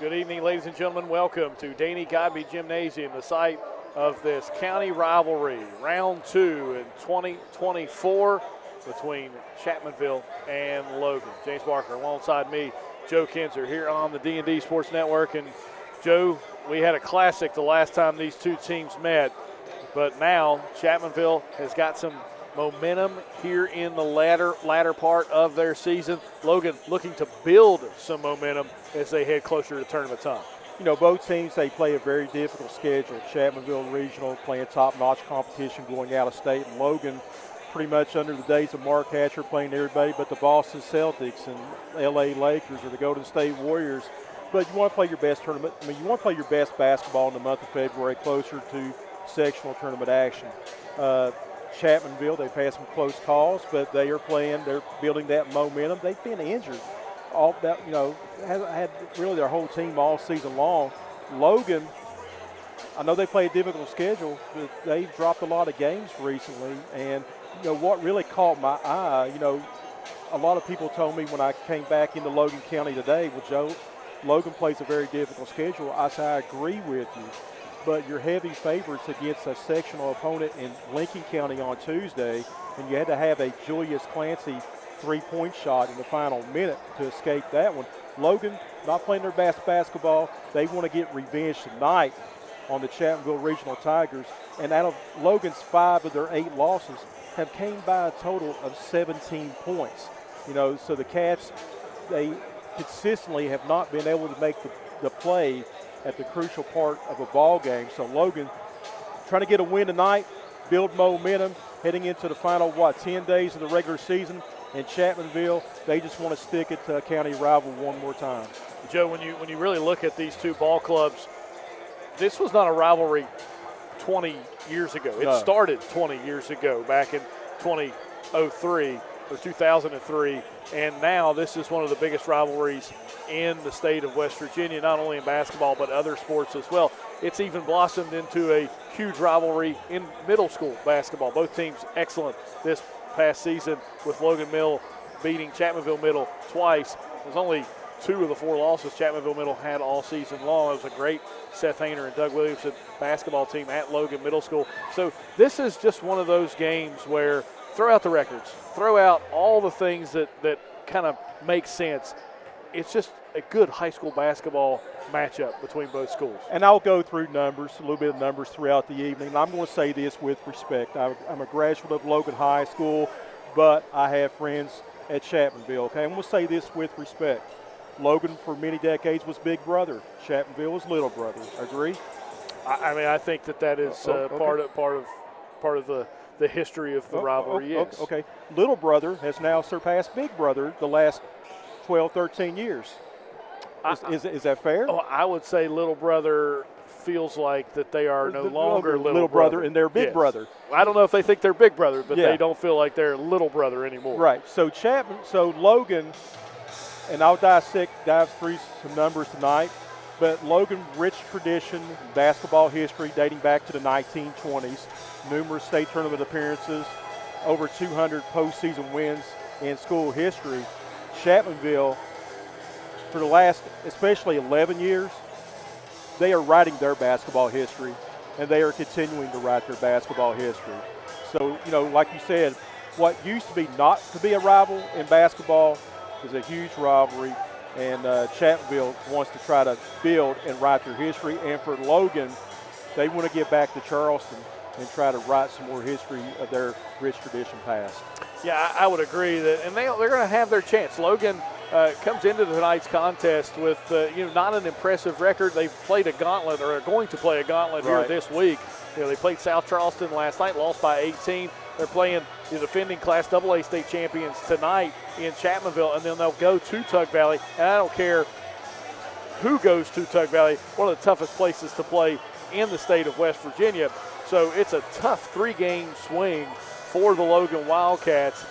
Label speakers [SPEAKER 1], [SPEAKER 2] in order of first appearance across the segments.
[SPEAKER 1] Good evening, ladies and gentlemen. Welcome to Danny Godby Gymnasium, the site of this county rivalry, round 2 in 2024 between Chapmanville and Logan. James Barker alongside me, Joe Kinzer, here on the D&D Sports Network. And Joe, we had a classic the last time these two teams met, but now Chapmanville has got some momentum here in the latter part of their season. Logan looking to build some momentum as they head closer to tournament time.
[SPEAKER 2] You know, both teams, they play a very difficult schedule. Chapmanville Regional playing top-notch competition going out of state, and Logan pretty much under the days of Mark Hatcher playing everybody but the Boston Celtics and LA Lakers or the Golden State Warriors. But you want to play your best tournament. I mean, you want to play your best basketball in the month of February, closer to sectional tournament action. Chapmanville, they've had some close calls, but they're building that momentum. They've been injured. All that, you know, had really their whole team all season long. Logan, I know they play a difficult schedule, but they've dropped a lot of games recently. And, you know, what really caught my eye, you know, a lot of people told me when I came back into Logan County today, well, Joe, Logan plays a very difficult schedule. I said, I agree with you. But you're heavy favorites against a sectional opponent in Lincoln County on Tuesday, and you had to have a Julius Clancy three-point shot in the final minute to escape that one. Logan not playing their best basketball. They want to get revenge tonight on the Chapmanville Regional Tigers, and out of Logan's 5 of their 8 losses have came by a total of 17 points. You know, so the Cats, they consistently have not been able to make the play at the crucial part of a ball game. So Logan trying to get a win tonight, build momentum, heading into the final, 10 days of the regular season. And Chapmanville, they just want to stick it to a county rival one more time.
[SPEAKER 1] Joe, when you really look at these two ball clubs, this was not a rivalry 20 years ago. It started 20 years ago, back in 2003 or 2003, and now this is one of the biggest rivalries in the state of West Virginia, not only in basketball but other sports as well. It's even blossomed into a huge rivalry in middle school basketball. Both teams excellent this past season, with Logan Middle beating Chapmanville Middle twice. There's only 2 of the 4 losses Chapmanville Middle had all season long. It was a great Seth Hayner and Doug Williamson basketball team at Logan Middle School. So this is just one of those games where throw out the records, throw out all the things that kind of make sense. It's just a good high school basketball matchup between both schools.
[SPEAKER 2] And I'll go through numbers, a little bit of numbers throughout the evening. And I'm going to say this with respect. I'm a graduate of Logan High School, but I have friends at Chapmanville, okay? I'm going to say this with respect. Logan, for many decades, was big brother. Chapmanville was little brother. Agree?
[SPEAKER 1] I mean, I think that is
[SPEAKER 2] okay.
[SPEAKER 1] part of the history of the rivalry. Yes.
[SPEAKER 2] Okay. Little brother has now surpassed big brother the last 12, 13 years. Is that fair?
[SPEAKER 1] Oh, I would say little brother feels like that they are no longer little
[SPEAKER 2] brother and they're big brother.
[SPEAKER 1] I don't know if they think they're big brother, but they don't feel like they're little brother anymore.
[SPEAKER 2] Right. So Logan, and I'll dive through some numbers tonight, but Logan, rich tradition, basketball history dating back to the 1920s, numerous state tournament appearances, over 200 postseason wins in school history. Chapmanville, for the last especially 11 years, they are writing their basketball history, and they are continuing to write their basketball history. So, you know, like you said, what used to be not to be a rival in basketball is a huge rivalry, and Chapmanville wants to try to build and write their history. And for Logan, they want to get back to Charleston and try to write some more history of their rich tradition past.
[SPEAKER 1] Yeah, I would agree that, and they're going to have their chance. Logan comes into tonight's contest with not an impressive record. They've played a gauntlet, or are going to play a gauntlet here this week. You know, they played South Charleston last night, lost by 18. They're playing the defending Class AA state champions tonight in Chapmanville, and then they'll go to Tug Valley. And I don't care who goes to Tug Valley, one of the toughest places to play in the state of West Virginia. So it's a tough 3-game swing for the Logan Wildcats.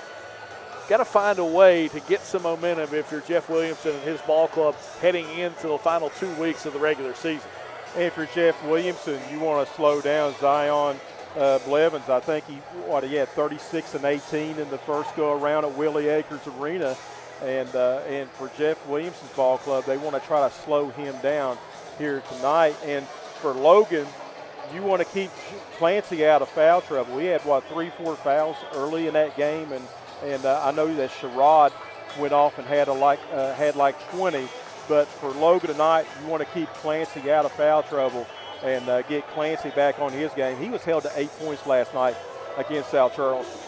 [SPEAKER 1] Got to find a way to get some momentum if you're Jeff Williamson and his ball club heading into the final 2 weeks of the regular season.
[SPEAKER 2] And if you're Jeff Williamson, you want to slow down Zion Blevins. I think he had 36 and 18 in the first go around at Willie Acres Arena. And for Jeff Williamson's ball club, they want to try to slow him down here tonight. And for Logan, you want to keep Clancy out of foul trouble. We had, 3-4 fouls early in that game, and I know that Sherrod went off and had like 20. But for Logan tonight, you want to keep Clancy out of foul trouble and get Clancy back on his game. He was held to 8 points last night against South Charleston.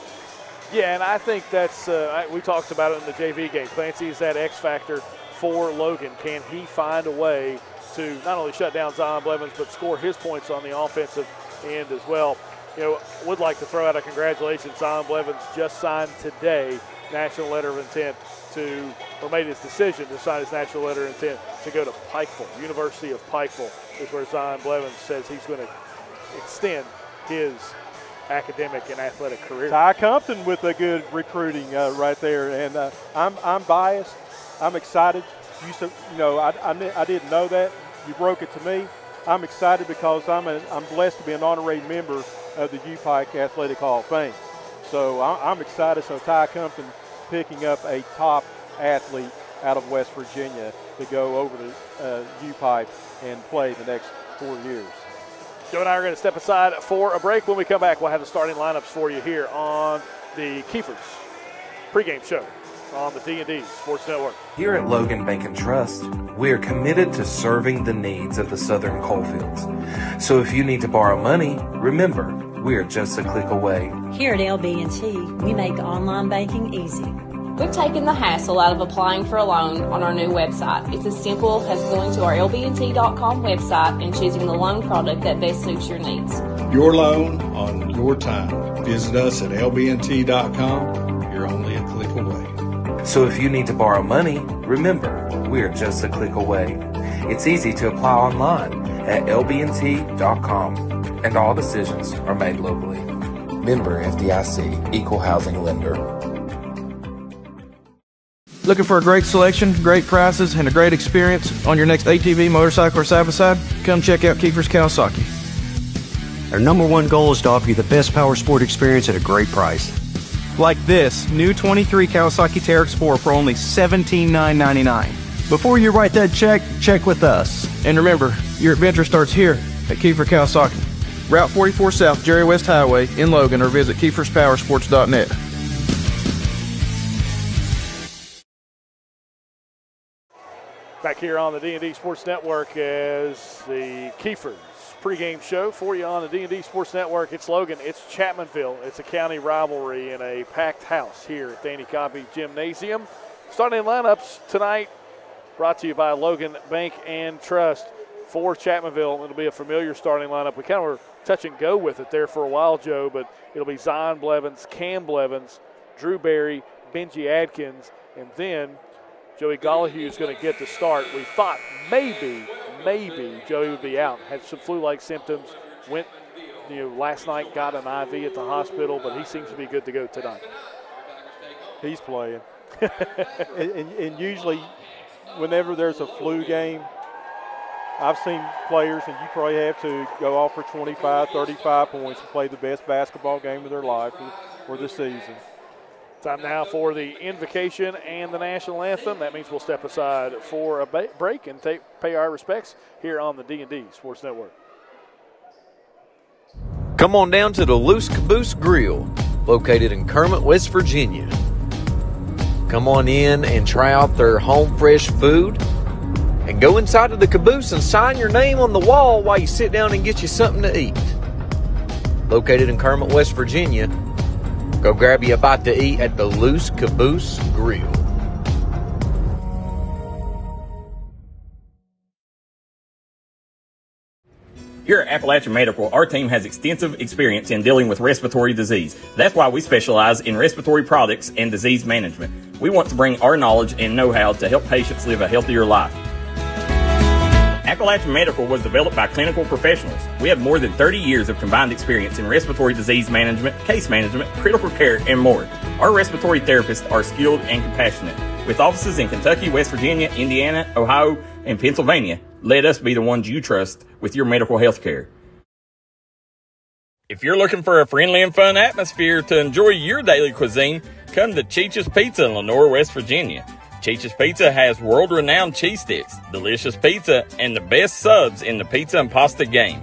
[SPEAKER 1] Yeah, and I think that's we talked about it in the JV game. Clancy is that X factor for Logan. Can he find a way to not only shut down Zion Blevins, but score his points on the offensive end as well? Would like to throw out a congratulations. Zion Blevins just signed today national letter of intent or made his decision to sign his national letter of intent to go to Pikeville. University of Pikeville is where Zion Blevins says he's going to extend his academic and athletic career.
[SPEAKER 2] Ty Compton with a good recruiting right there, and I'm biased. I'm excited. I didn't know that. You broke it to me. I'm excited because I'm blessed to be an honorary member of the U-Pike Athletic Hall of Fame. So I'm excited. So Ty Compton picking up a top athlete out of West Virginia to go over to U-Pike and play the next 4 years.
[SPEAKER 1] Joe and I are going to step aside for a break. When we come back, we'll have the starting lineups for you here on the Kiefer's pregame show on the D&D Sports Network.
[SPEAKER 3] Here at Logan Bank and Trust, we are committed to serving the needs of the Southern coalfields. So if you need to borrow money, remember, we are just a click away.
[SPEAKER 4] Here at LB&T, we make online banking easy.
[SPEAKER 5] We've taken the hassle out of applying for a loan on our new website. It's as simple as going to our lbnt.com website and choosing the loan product that best suits your needs.
[SPEAKER 6] Your loan on your time. Visit us at lbnt.com. You're only a click away.
[SPEAKER 3] So if you need to borrow money, remember, we are just a click away. It's easy to apply online at lbnt.com, and all decisions are made locally. Member FDIC, Equal Housing Lender.
[SPEAKER 7] Looking for a great selection, great prices, and a great experience on your next ATV, motorcycle, or side-by-side? Come check out Kiefer's Kawasaki.
[SPEAKER 8] Our number one goal is to offer you the best power sport experience at a great price.
[SPEAKER 7] Like this new 23 Kawasaki Teryx 4 for only $17,999.
[SPEAKER 8] Before you write that check with us.
[SPEAKER 7] And remember, your adventure starts here at Kiefer Kawasaki. Route 44 South, Jerry West Highway in Logan, or visit KiefersPowersports.net.
[SPEAKER 1] Back here on the D&D Sports Network as the Kiefer's pregame show for you on the D&D Sports Network. It's Logan. It's Chapmanville. It's a county rivalry in a packed house here at Danny Coffey Gymnasium. Starting lineups tonight brought to you by Logan Bank and Trust for Chapmanville. It'll be a familiar starting lineup. We kind of were touch and go with it there for a while, Joe, but it'll be Zion Blevins, Cam Blevins, Drew Berry, Benji Adkins, and then Joey Gollahue is going to get the start. We thought maybe Joey would be out. Had some flu-like symptoms. Went, last night, got an IV at the hospital, but he seems to be good to go tonight.
[SPEAKER 2] He's playing. and usually, whenever there's a flu game, I've seen players, and you probably have to, go off for 25, 35 points and play the best basketball game of their life for the season.
[SPEAKER 1] Time now for the invocation and the national anthem. That means we'll step aside for a break and pay our respects here on the D&D Sports Network.
[SPEAKER 9] Come on down to the Loose Caboose Grill, located in Kermit, West Virginia. Come on in and try out their home fresh food, and go inside of the caboose and sign your name on the wall while you sit down and get you something to eat. Located in Kermit, West Virginia, go grab you a bite to eat at the Loose Caboose Grill.
[SPEAKER 10] Here at Appalachian Medical, our team has extensive experience in dealing with respiratory disease. That's why we specialize in respiratory products and disease management. We want to bring our knowledge and know-how to help patients live a healthier life. Appalachian Medical was developed by clinical professionals. We have more than 30 years of combined experience in respiratory disease management, case management, critical care, and more. Our respiratory therapists are skilled and compassionate. With offices in Kentucky, West Virginia, Indiana, Ohio, and Pennsylvania, let us be the ones you trust with your medical health care. If you're looking for a friendly and fun atmosphere to enjoy your daily cuisine, come to Cheech's Pizza in Lenore, West Virginia. Cheech's Pizza has world-renowned cheese sticks, delicious pizza, and the best subs in the pizza and pasta game.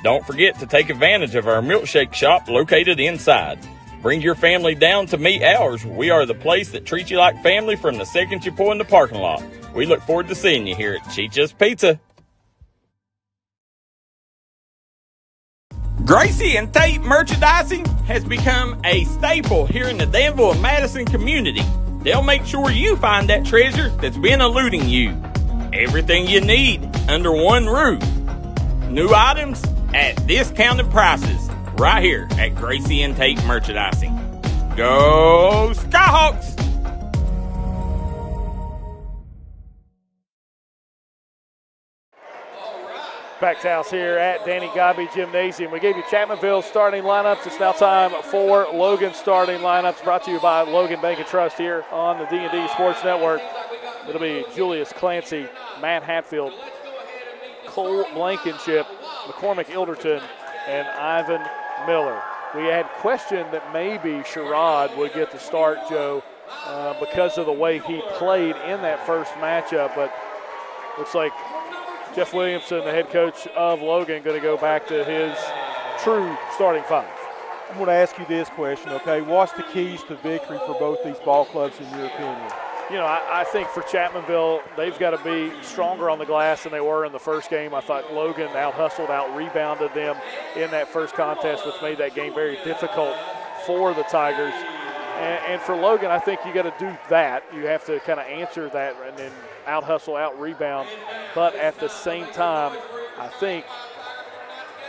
[SPEAKER 10] Don't forget to take advantage of our milkshake shop located inside. Bring your family down to meet ours. We are the place that treats you like family from the second you pull in the parking lot. We look forward to seeing you here at Cheech's Pizza. Gracie and Tate merchandising has become a staple here in the Danville and Madison community. They'll make sure you find that treasure that's been eluding you. Everything you need under one roof. New items at discounted prices right here at Gracie and Tate Merchandising. Go Skyhawks!
[SPEAKER 1] Packed house here at Danny Gobby Gymnasium. We gave you Chapmanville starting lineups. It's now time for Logan starting lineups, brought to you by Logan Bank and Trust here on the D&D Sports Network. It'll be Julius Clancy, Matt Hatfield, Cole Blankenship, McCormick Ilderton, and Ivan Miller. We had questioned that maybe Sherrod would get the start, Joe, because of the way he played in that first matchup, but looks like Jeff Williamson, the head coach of Logan, going to go back to his true starting five.
[SPEAKER 2] I'm going to ask you this question, okay? What's the keys to victory for both these ball clubs in your opinion?
[SPEAKER 1] You know, I think for Chapmanville, they've got to be stronger on the glass than they were in the first game. I thought Logan out-hustled, out-rebounded them in that first contest, which made that game very difficult for the Tigers. And for Logan, I think you got to do that. You have to kind of answer that and then out-hustle, out-rebound. But at the same time, I think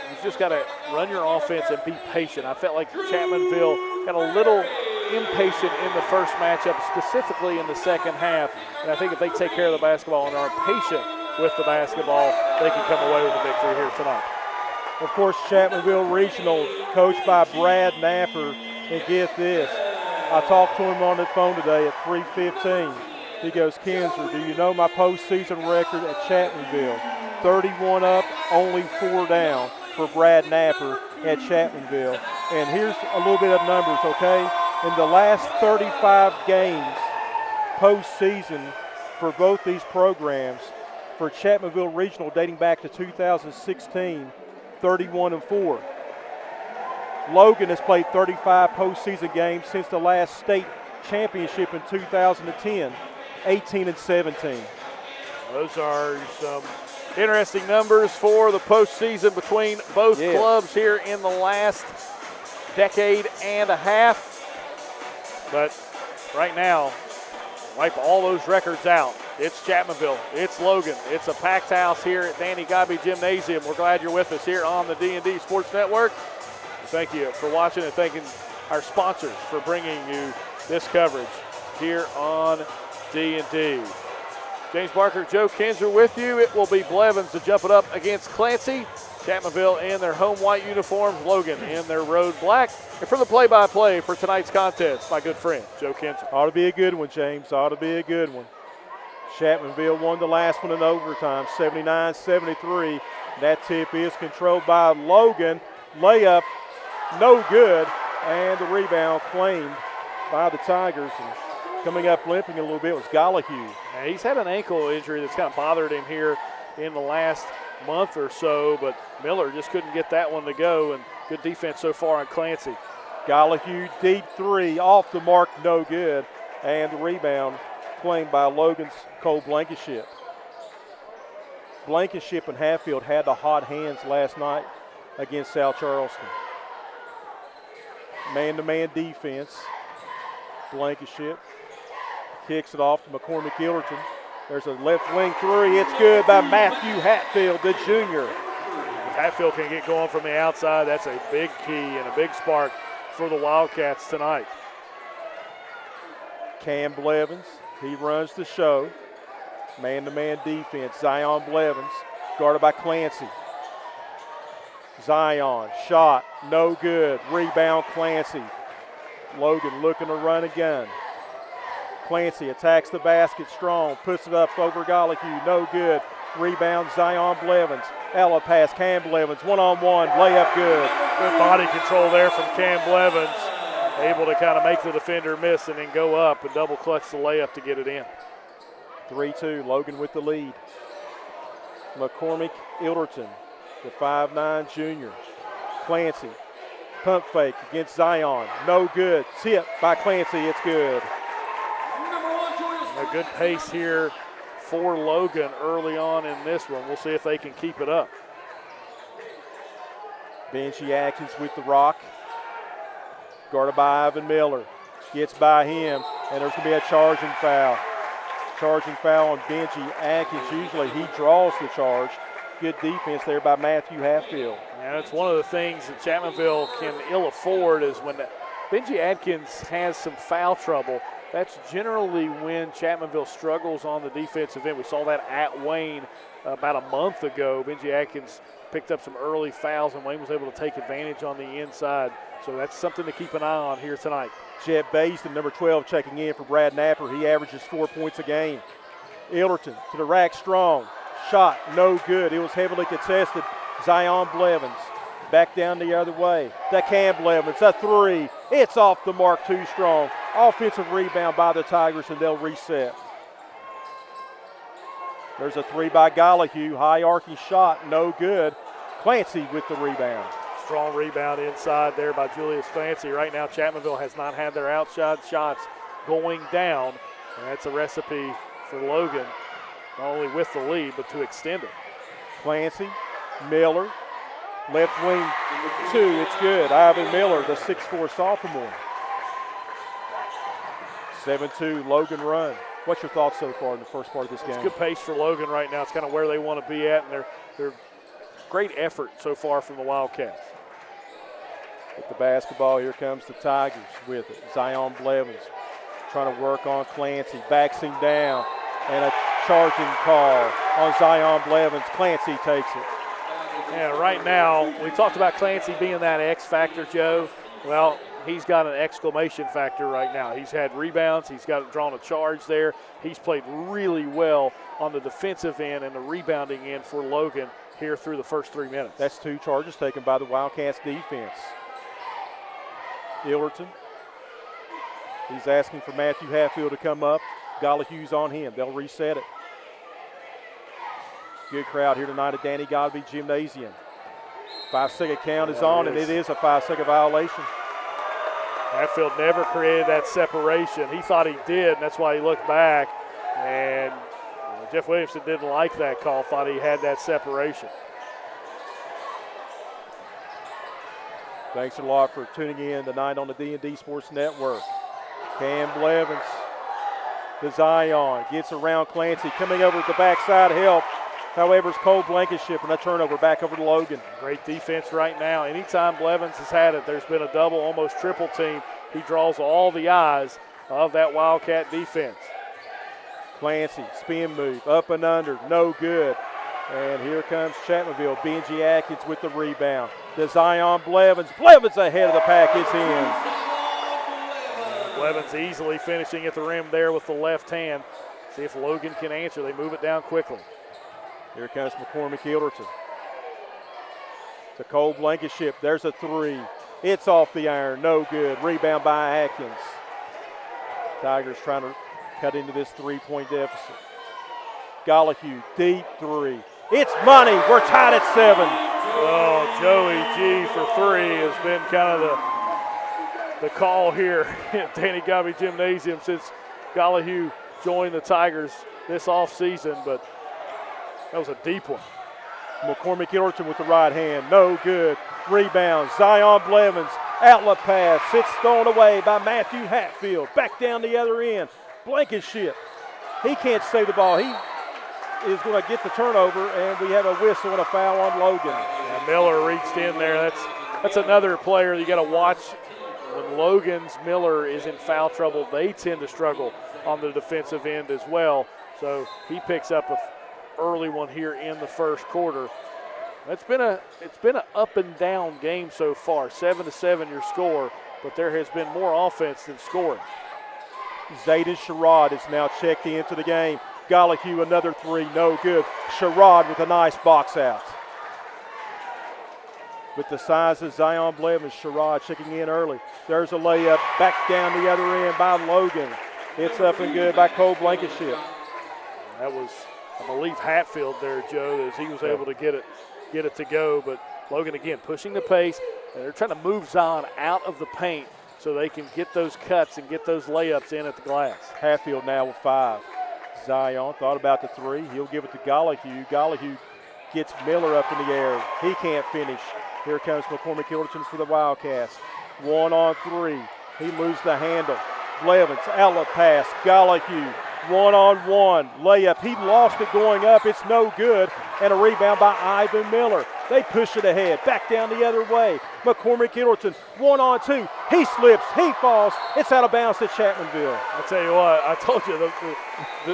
[SPEAKER 1] you've just got to run your offense and be patient. I felt like Chapmanville got a little impatient in the first matchup, specifically in the second half. And I think if they take care of the basketball and are patient with the basketball, they can come away with a victory here tonight.
[SPEAKER 2] Of course, Chapmanville Regional, coached by Brad Napier. And get this, I talked to him on the phone today at 3:15. He goes, Kinzer, do you know my postseason record at Chapmanville? 31 up, only 4 down for Brad Napier at Chapmanville. And here's a little bit of numbers, okay? In the last 35 games postseason for both these programs, for Chapmanville Regional dating back to 2016, 31-4. Logan has played 35 postseason games since the last state championship in 2010, 18-17.
[SPEAKER 1] Those are some interesting numbers for the postseason between both clubs here in the last decade and a half. But right now, wipe all those records out. It's Chapmanville, it's Logan, it's a packed house here at Danny Gobby Gymnasium. We're glad you're with us here on the D&D Sports Network. Thank you for watching and thanking our sponsors for bringing you this coverage here on D&D. James Barker, Joe Kinzer with you. It will be Blevins to jump it up against Clancy. Chapmanville in their home white uniforms, Logan in their road black. And for the play-by-play for tonight's contest, my good friend, Joe Kinzer.
[SPEAKER 2] Ought to be a good one, James. Ought to be a good one. Chapmanville won the last one in overtime, 79-73. That tip is controlled by Logan. Layup, no good. And the rebound claimed by the Tigers. And coming up limping a little bit was Gollahue.
[SPEAKER 1] Now, he's had an ankle injury that's kind of bothered him here in the last month or so, but Miller just couldn't get that one to go, and good defense so far on Clancy.
[SPEAKER 2] Gollahue, deep three, off the mark, no good, and the rebound claimed by Logan's Cole Blankenship. Blankenship and Hatfield had the hot hands last night against South Charleston. Man-to-man defense. Blankenship kicks it off to McCormick Ilderton. There's a left wing three. It's good by Matthew Hatfield, the junior.
[SPEAKER 1] If Hatfield can get going from the outside, that's a big key and a big spark for the Wildcats tonight.
[SPEAKER 2] Cam Blevins, he runs the show. Man-to-man defense. Zion Blevins, guarded by Clancy. Zion, shot, no good. Rebound, Clancy. Logan looking to run a gun. Clancy attacks the basket strong, puts it up over Gollahue, no good. Rebound, Zion Blevins. Ella pass, Cam Blevins, one-on-one, layup good.
[SPEAKER 1] Good body control there from Cam Blevins. Able to kind of make the defender miss and then go up and double clutch the layup to get it in.
[SPEAKER 2] 3-2, Logan with the lead. McCormick Ilderton, the 5'9" junior. Clancy, pump fake against Zion. No good. Tip by Clancy. It's good.
[SPEAKER 1] A good pace here for Logan early on in this one. We'll see if they can keep it up.
[SPEAKER 2] Benji Atkins with the rock. Guarded by Ivan Miller. Gets by him, and there's going to be a charging foul. Charging foul on Benji Atkins. Usually he draws the charge. Good defense there by Matthew Hatfield.
[SPEAKER 1] Yeah, it's one of the things that Chapmanville can ill afford is when Benji Atkins has some foul trouble. That's generally when Chapmanville struggles on the defensive end. We saw that at Wayne about a month ago. Benji Atkins picked up some early fouls, and Wayne was able to take advantage on the inside. So that's something to keep an eye on here tonight.
[SPEAKER 2] Jed Basin, number 12, checking in for Brad Napier. He averages 4 points a game. Ilderton to the rack strong. Shot, no good. It was heavily contested. Zion Blevins back down the other way. To Cam Blevins, a three. It's off the mark, too strong. Offensive rebound by the Tigers, and they'll reset. There's a three by Gollihue. High arcing shot, no good. Clancy with the rebound.
[SPEAKER 1] Strong rebound inside there by Julius Clancy. Right now, Chapmanville has not had their outside shots going down. And that's a recipe for Logan, not only with the lead, but to extend it.
[SPEAKER 2] Clancy, Miller, left wing two, it's good. Ivan Miller, the 6'4" sophomore. 7-2, Logan run. What's your thoughts so far in the first part of this game?
[SPEAKER 1] It's good pace for Logan right now. It's kind of where they want to be at, and they're great effort so far from the Wildcats.
[SPEAKER 2] With the basketball, here comes the Tigers with it. Zion Blevins trying to work on Clancy, backs him down, and a charging call on Zion Blevins. Clancy takes it.
[SPEAKER 1] Yeah, right now, we talked about Clancy being that X factor, Joe. Well, he's got an exclamation factor right now. He's had rebounds. He's got drawn a charge there. He's played really well on the defensive end and the rebounding end for Logan here through the first 3 minutes.
[SPEAKER 2] That's 2 charges taken by the Wildcats defense. Ilderton. He's asking for Matthew Hatfield to come up. Gollihue's on him. They'll reset it. Good crowd here tonight at Danny Godby Gymnasium. 5-second count is on, and it is a 5-second violation.
[SPEAKER 1] Hatfield never created that separation. He thought he did, and that's why he looked back. And Jeff Williamson didn't like that call, thought he had that separation.
[SPEAKER 2] Thanks a lot for tuning in tonight on the D&D Sports Network. Cam Blevins to Zion, gets around Clancy, coming over at the backside help. However, it's Cole Blankenship and a turnover back over to Logan.
[SPEAKER 1] Great defense right now. Anytime Blevins has had it, there's been a double, almost triple team. He draws all the eyes of that Wildcat defense.
[SPEAKER 2] Clancy, spin move, up and under, no good. And here comes Chapmanville. Benji Atkins with the rebound. To Zion Blevins. Blevins ahead of the pack. It's in.
[SPEAKER 1] Blevins easily finishing at the rim there with the left hand. See if Logan can answer. They move it down quickly.
[SPEAKER 2] Here comes McCormick Ilderton. To Cole Blankenship. There's a three. It's off the iron. No good. Rebound by Atkins. Tigers trying to cut into this 3-point deficit. Gollihue, deep three. It's money. We're tied at 7.
[SPEAKER 1] Oh, Joey G for 3 has been kind of the call here at Danny Godby Gymnasium since Gollihue joined the Tigers this offseason, but that was a deep one.
[SPEAKER 2] McCormick Ilderton with the right hand. No good. Rebound. Zion Blevins. Outlet pass. It's thrown away by Matthew Hatfield. Back down the other end. Blankenship. He can't save the ball. He is going to get the turnover, and we have a whistle and a foul on Logan.
[SPEAKER 1] Yeah, Miller reached in there. That's another player you got to watch. When Logan's Miller is in foul trouble, they tend to struggle on the defensive end as well. So he picks up an early one here in the first quarter. It's been an up and down game so far. 7-7 your score, but there has been more offense than scoring.
[SPEAKER 2] Zayden Sherrod is now checked into the game. Gollihue, another three, no good. Sherrod with a nice box out. With the size of Zion Blevins, Sherrod checking in early. There's a layup back down the other end by Logan. It's up and good by Cole Blankenship.
[SPEAKER 1] That was, I believe, Hatfield there, Joe, as he was able to get it to go. But Logan, again, pushing the pace. And they're trying to move Zion out of the paint so they can get those cuts and get those layups in at the glass.
[SPEAKER 2] Hatfield now with 5. Zion thought about the 3. He'll give it to Gollihue. Gollihue gets Miller up in the air. He can't finish. Here comes McCormick Hilderton for the Wildcats. 1-on-3. He loses the handle. Blevins, outlet pass. Gollihue, 1-on-1. Layup. He lost it going up. It's no good. And a rebound by Ivan Miller. They push it ahead. Back down the other way. McCormick Hilderton, 1-on-2. He slips. He falls. It's out of bounds to Chapmanville.
[SPEAKER 1] I'll tell you what, I told you,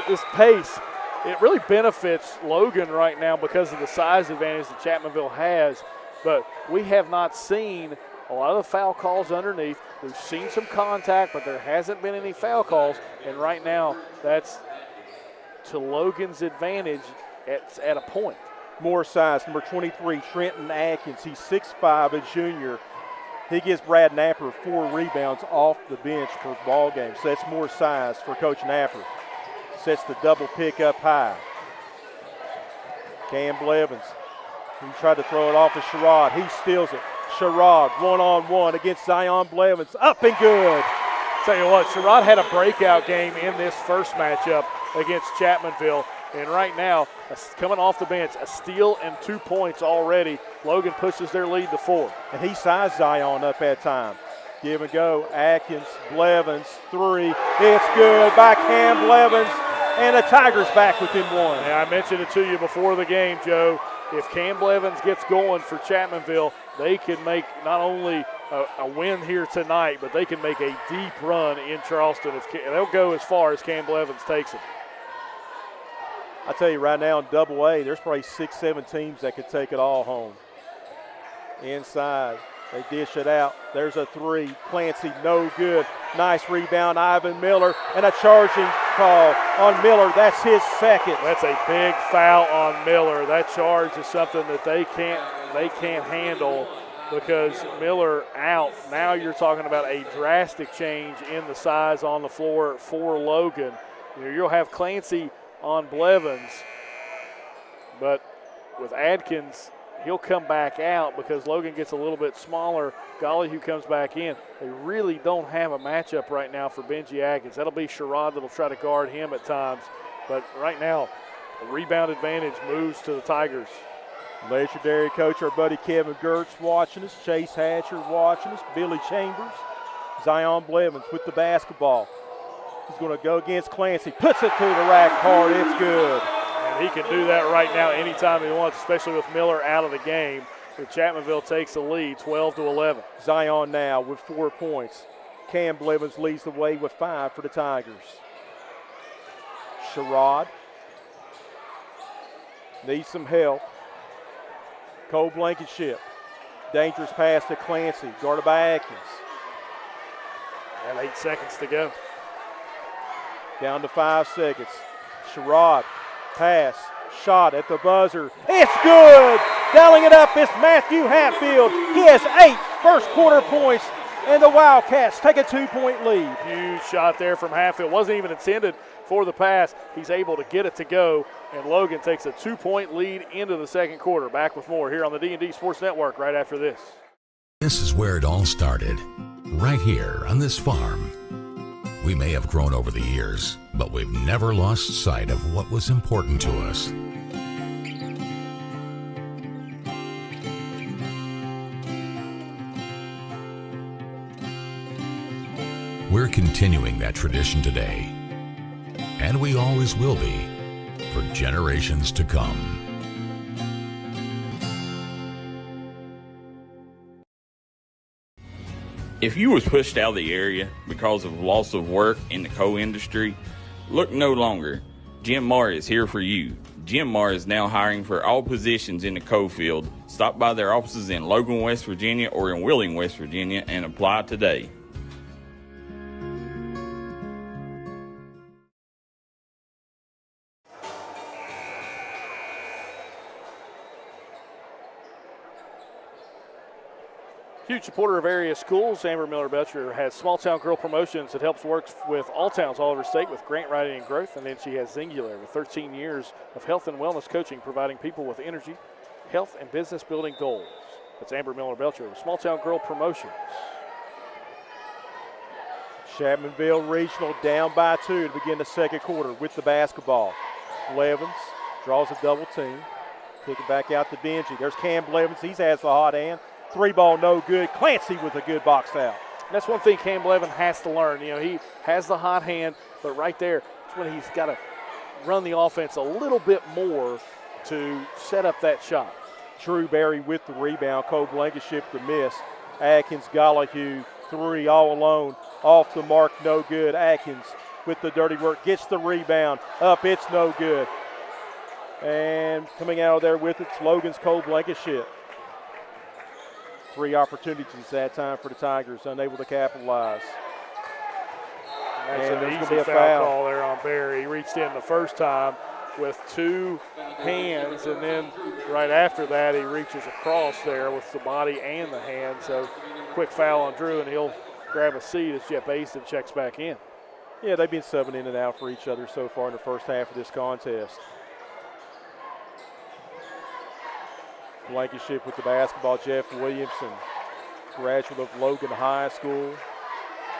[SPEAKER 1] this pace, it really benefits Logan right now because of the size advantage that Chapmanville has. But we have not seen a lot of the foul calls underneath. We've seen some contact, but there hasn't been any foul calls. And right now, that's to Logan's advantage at a point.
[SPEAKER 2] More size, number 23, Trenton Atkins. He's 6'5", a junior. He gives Brad Napier 4 rebounds off the bench for ball game. So that's more size for Coach Napier. Sets the double pick up high. Cam Blevins. He tried to throw it off to Sherrod. He steals it. Sherrod, 1-on-1 against Zion Blevins. Up and good.
[SPEAKER 1] Tell you what, Sherrod had a breakout game in this first matchup against Chapmanville. And right now, coming off the bench, a steal and 2 points already. Logan pushes their lead to 4.
[SPEAKER 2] And he sized Zion up that time. Give and go. Atkins, Blevins, 3. It's good by Cam Blevins. And the Tigers back within 1.
[SPEAKER 1] Yeah, I mentioned it to you before the game, Joe. If Cam Blevins gets going for Chapmanville, they can make not only a win here tonight, but they can make a deep run in Charleston. They'll go as far as Cam Blevins takes them.
[SPEAKER 2] I tell you right now in Double-A, there's probably 6-7 teams that could take it all home. Inside, they dish it out. There's a 3. Clancy, no good. Nice rebound, Ivan Miller, and a charging call on Miller. That's his second.
[SPEAKER 1] That's a big foul on Miller. That charge is something that they can't handle because Miller out. Now you're talking about a drastic change in the size on the floor for Logan. You'll have Clancy on Blevins, but with Adkins, he'll come back out because Logan gets a little bit smaller. Gollihue comes back in. They really don't have a matchup right now for Benji Adkins. That'll be Sherrod that'll try to guard him at times, but right now, a rebound advantage moves to the Tigers.
[SPEAKER 2] Legendary coach, our buddy Kevin Gertz watching us, Chase Hatcher watching us, Billy Chambers, Zion Blevins with the basketball. He's going to go against Clancy. Puts it through the rack hard. It's good.
[SPEAKER 1] And he can do that right now anytime he wants, especially with Miller out of the game. And Chapmanville takes the lead, 12-11.
[SPEAKER 2] Zion now with 4 points. Cam Blevins leads the way with 5 for the Tigers. Sherrod needs some help. Cole Blankenship. Dangerous pass to Clancy. Guarded by Atkins.
[SPEAKER 1] And 8 seconds to go.
[SPEAKER 2] Down to 5 seconds. Sherrod, pass, shot at the buzzer. It's good! Dialing it up is Matthew Hatfield. He has 8 first quarter points, and the Wildcats take a 2-point lead.
[SPEAKER 1] Huge shot there from Hatfield. Wasn't even intended for the pass. He's able to get it to go, and Logan takes a 2-point lead into the second quarter. Back with more here on the D&D Sports Network right after this.
[SPEAKER 11] This is where it all started, right here on this farm. We may have grown over the years, but we've never lost sight of what was important to us. We're continuing that tradition today, and we always will be for generations to come.
[SPEAKER 10] If you was pushed out of the area because of loss of work in the coal industry, look no longer. Jim Marr is here for you. Jim Marr is now hiring for all positions in the coal field. Stop by their offices in Logan, West Virginia or in Wheeling, West Virginia and apply today.
[SPEAKER 1] Huge supporter of area schools, Amber Miller-Belcher has Small Town Girl Promotions that helps work with all towns all over the state with grant writing and growth. And then she has Singular with 13 years of health and wellness coaching, providing people with energy, health, and business building goals. That's Amber Miller-Belcher with Small Town Girl Promotions.
[SPEAKER 2] Chapmanville Regional down by 2 to begin the second quarter with the basketball. Blevins draws a double team. Kick it back out to Benji. There's Cam Blevins. He has the hot hand. 3-ball no good. Clancy with a good box out.
[SPEAKER 1] That's one thing Cam Blevins has to learn. You know, he has the hot hand, but right there, it's when he's got to run the offense a little bit more to set up that shot.
[SPEAKER 2] Drew Berry with the rebound. Cole Blankenship the miss. Atkins, Gollahue, 3 all alone. Off the mark, no good. Atkins with the dirty work, gets the rebound. Up, it's no good. And coming out of there with it's Logan's Cole Blankenship. 3 opportunities that time for the Tigers, unable to capitalize.
[SPEAKER 1] That's an easy foul call there on Berry. He reached in the first time with 2 hands, and then right after that he reaches across there with the body and the hand. So quick foul on Drew, and he'll grab a seat as Jeff Basin checks back in.
[SPEAKER 2] Yeah, they've been subbing in and out for each other so far in the first half of this contest. Blankenship with the basketball. Jeff Williamson, graduate of Logan High School,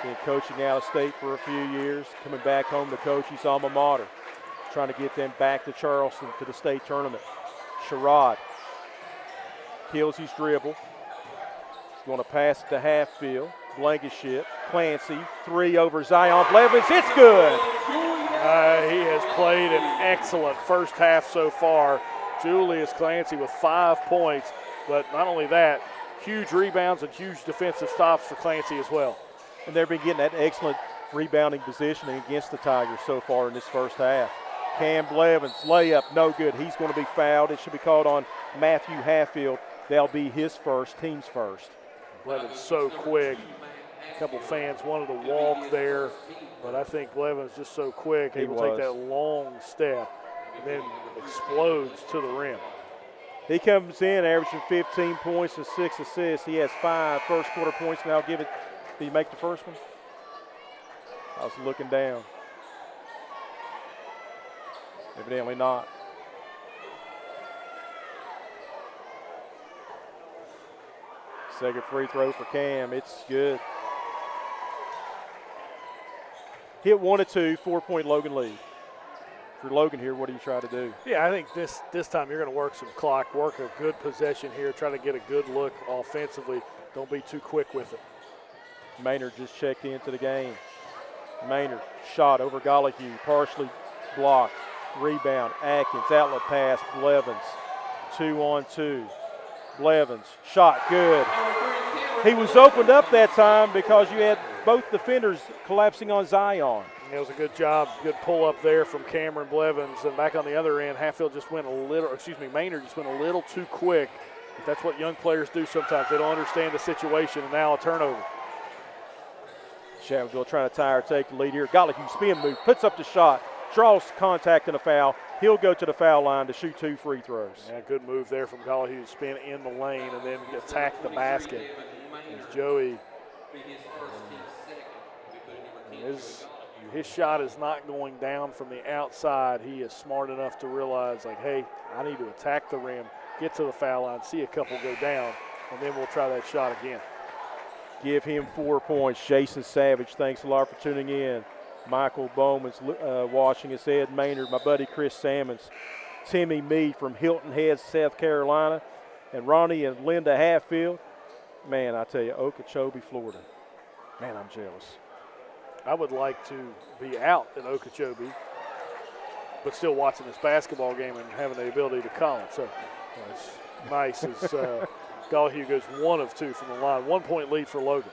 [SPEAKER 2] been coaching out of state for a few years, coming back home to coach his alma mater, trying to get them back to Charleston to the state tournament. Sherrod kills his dribble. He's going to pass it to Halffield. Blankenship, Clancy, 3 over Zion Blevins. It's good.
[SPEAKER 1] He has played an excellent first half so far. Julius Clancy with 5 points, but not only that, huge rebounds and huge defensive stops for Clancy as well.
[SPEAKER 2] And they've been getting that excellent rebounding positioning against the Tigers so far in this first half. Cam Blevins, layup, no good. He's going to be fouled. It should be called on Matthew Halffield. That'll be his first, team's first.
[SPEAKER 1] Blevins so quick. A couple fans wanted to walk there, but I think Blevins just so quick, able to take that long step and then explodes to the rim.
[SPEAKER 2] He comes in averaging 15 points and 6 assists. He has 5 first quarter points. Now give it. Did he make the first one? I was looking down. Evidently not. Second free throw for Cam. It's good. Hit 1 of 2, 4-point Logan lead. For Logan here, what do you try to do?
[SPEAKER 1] Yeah, I think this time you're going to work some clock, work a good possession here, try to get a good look offensively. Don't be too quick with it.
[SPEAKER 2] Maynard just checked into the game. Maynard shot over Gollahue, partially blocked. Rebound, Atkins, outlet pass, Blevins. 2-on-2. Blevins, shot good. He was opened up that time because you had both defenders collapsing on Zion.
[SPEAKER 1] It was a good job, good pull up there from Cameron Blevins. And back on the other end, Maynard just went a little too quick. But that's what young players do sometimes. They don't understand the situation, and now a turnover.
[SPEAKER 2] Chapmanville trying to tie or take the lead here. Gollahue spin move, puts up the shot, draws contact and a foul. He'll go to the foul line to shoot 2 free throws.
[SPEAKER 1] Yeah, good move there from Gollahue to spin in the lane and then attack the basket. As Joey, his shot is not going down from the outside. He is smart enough to realize, like, hey, I need to attack the rim, get to the foul line, see a couple go down, and then we'll try that shot again.
[SPEAKER 2] Give him 4 points. Jason Savage, thanks a lot for tuning in. Michael Bowman's washing his head. Maynard, my buddy Chris Sammons. Timmy Meade from Hilton Head, South Carolina. And Ronnie and Linda Hatfield. Man, I tell you, Okeechobee, Florida. Man, I'm jealous.
[SPEAKER 1] I would like to be out in Okeechobee, but still watching this basketball game and having the ability to call it. So it's nice as Gollahue goes 1 of 2 from the line. 1 point lead for Logan.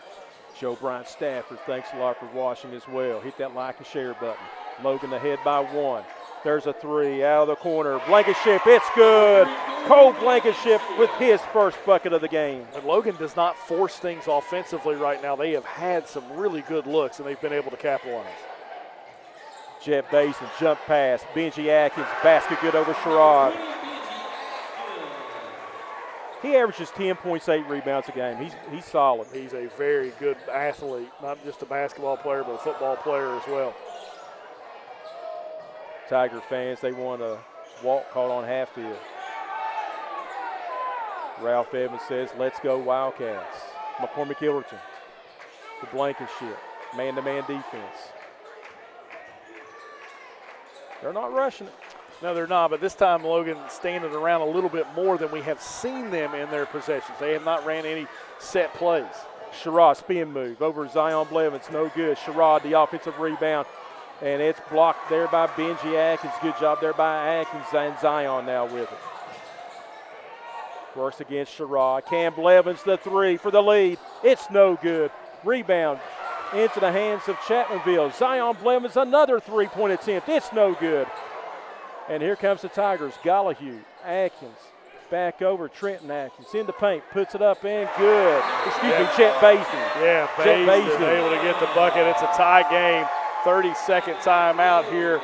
[SPEAKER 2] Joe Bryant Stafford, thanks a lot for watching as well. Hit that like and share button. Logan ahead by 1. There's a 3 out of the corner. Blankenship, it's good. Cole Blankenship with his first bucket of the game.
[SPEAKER 1] And Logan does not force things offensively right now. They have had some really good looks, and they've been able to capitalize.
[SPEAKER 2] Jet Basin, jump pass. Benji Atkins, basket good over Sherrod. He averages 10 points, 8 rebounds a game. He's solid.
[SPEAKER 1] He's a very good athlete, not just a basketball player, but a football player as well.
[SPEAKER 2] Tiger fans, they want a walk called on Hatfield. Ralph Evans says, let's go Wildcats. McCormick Illerton, the Blankenship, man-to-man defense. They're not rushing it.
[SPEAKER 1] No, they're not, but this time Logan standing around a little bit more than we have seen them in their possessions. They have not ran any set plays.
[SPEAKER 2] Sherrod, spin move over Zion Blevins, no good. Sherrod, the offensive rebound, and it's blocked there by Benji Atkins. Good job there by Atkins, and Zion now with it. Works against Sherrod. Cam Blevins, the three for the lead. It's no good. Rebound into the hands of Chapmanville. Zion Blevins, another three-point attempt. It's no good. And here comes the Tigers. Gollahue, Atkins, back over. Trenton Atkins in the paint, puts it up and good. Excuse me, Chet Basin.
[SPEAKER 1] Yeah, Basin able to get the bucket. It's a tie game. 30-second timeout here,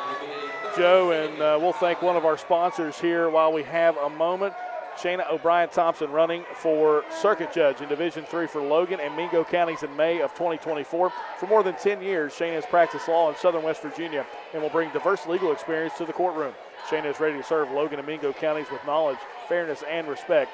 [SPEAKER 1] Joe, and we'll thank one of our sponsors here while we have a moment. Shayna O'Brien-Thompson running for circuit judge in Division III for Logan and Mingo counties in May of 2024. For more than 10 years, Shayna has practiced law in Southern West Virginia and will bring diverse legal experience to the courtroom. Shayna is ready to serve Logan and Mingo counties with knowledge, fairness, and respect.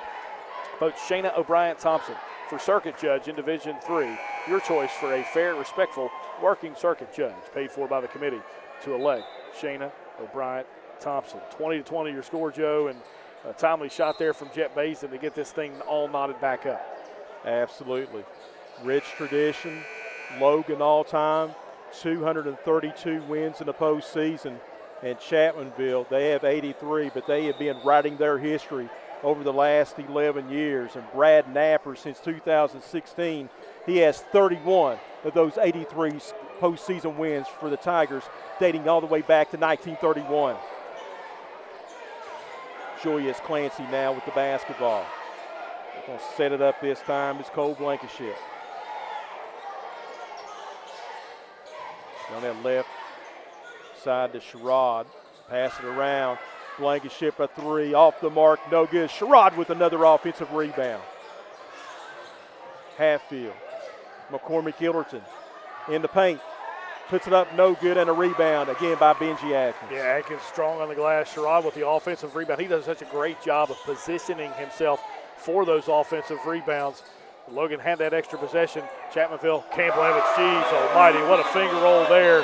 [SPEAKER 1] Vote Shayna O'Brien-Thompson for circuit judge in Division III, your choice for a fair, respectful, working circuit judge, paid for by the committee to elect Shayna O'Brien-Thompson. 20-20 your score, Joe, and a timely shot there from Jet Basin to get this thing all knotted back up.
[SPEAKER 2] Absolutely. Rich tradition. Logan all time, 232 wins in the postseason. And Chapmanville, they have 83, but they have been writing their history over the last 11 years. And Brad Napier, since 2016, he has 31 of those 83 postseason wins for the Tigers, dating all the way back to 1931. Julius Clancy now with the basketball. They're going to set it up this time. It's Cole Blankenship. On that left side to Sherrod. Pass it around. Blankenship a three. Off the mark. No good. Sherrod with another offensive rebound. Hatfield. McCormick Illerton in the paint. Puts it up, no good, and a rebound again by Benji Atkins.
[SPEAKER 1] Yeah, Atkins strong on the glass. Sherrod with the offensive rebound. He does such a great job of positioning himself for those offensive rebounds. Logan had that extra possession. Chapmanville, Cam Blevins, geez almighty, what a finger roll there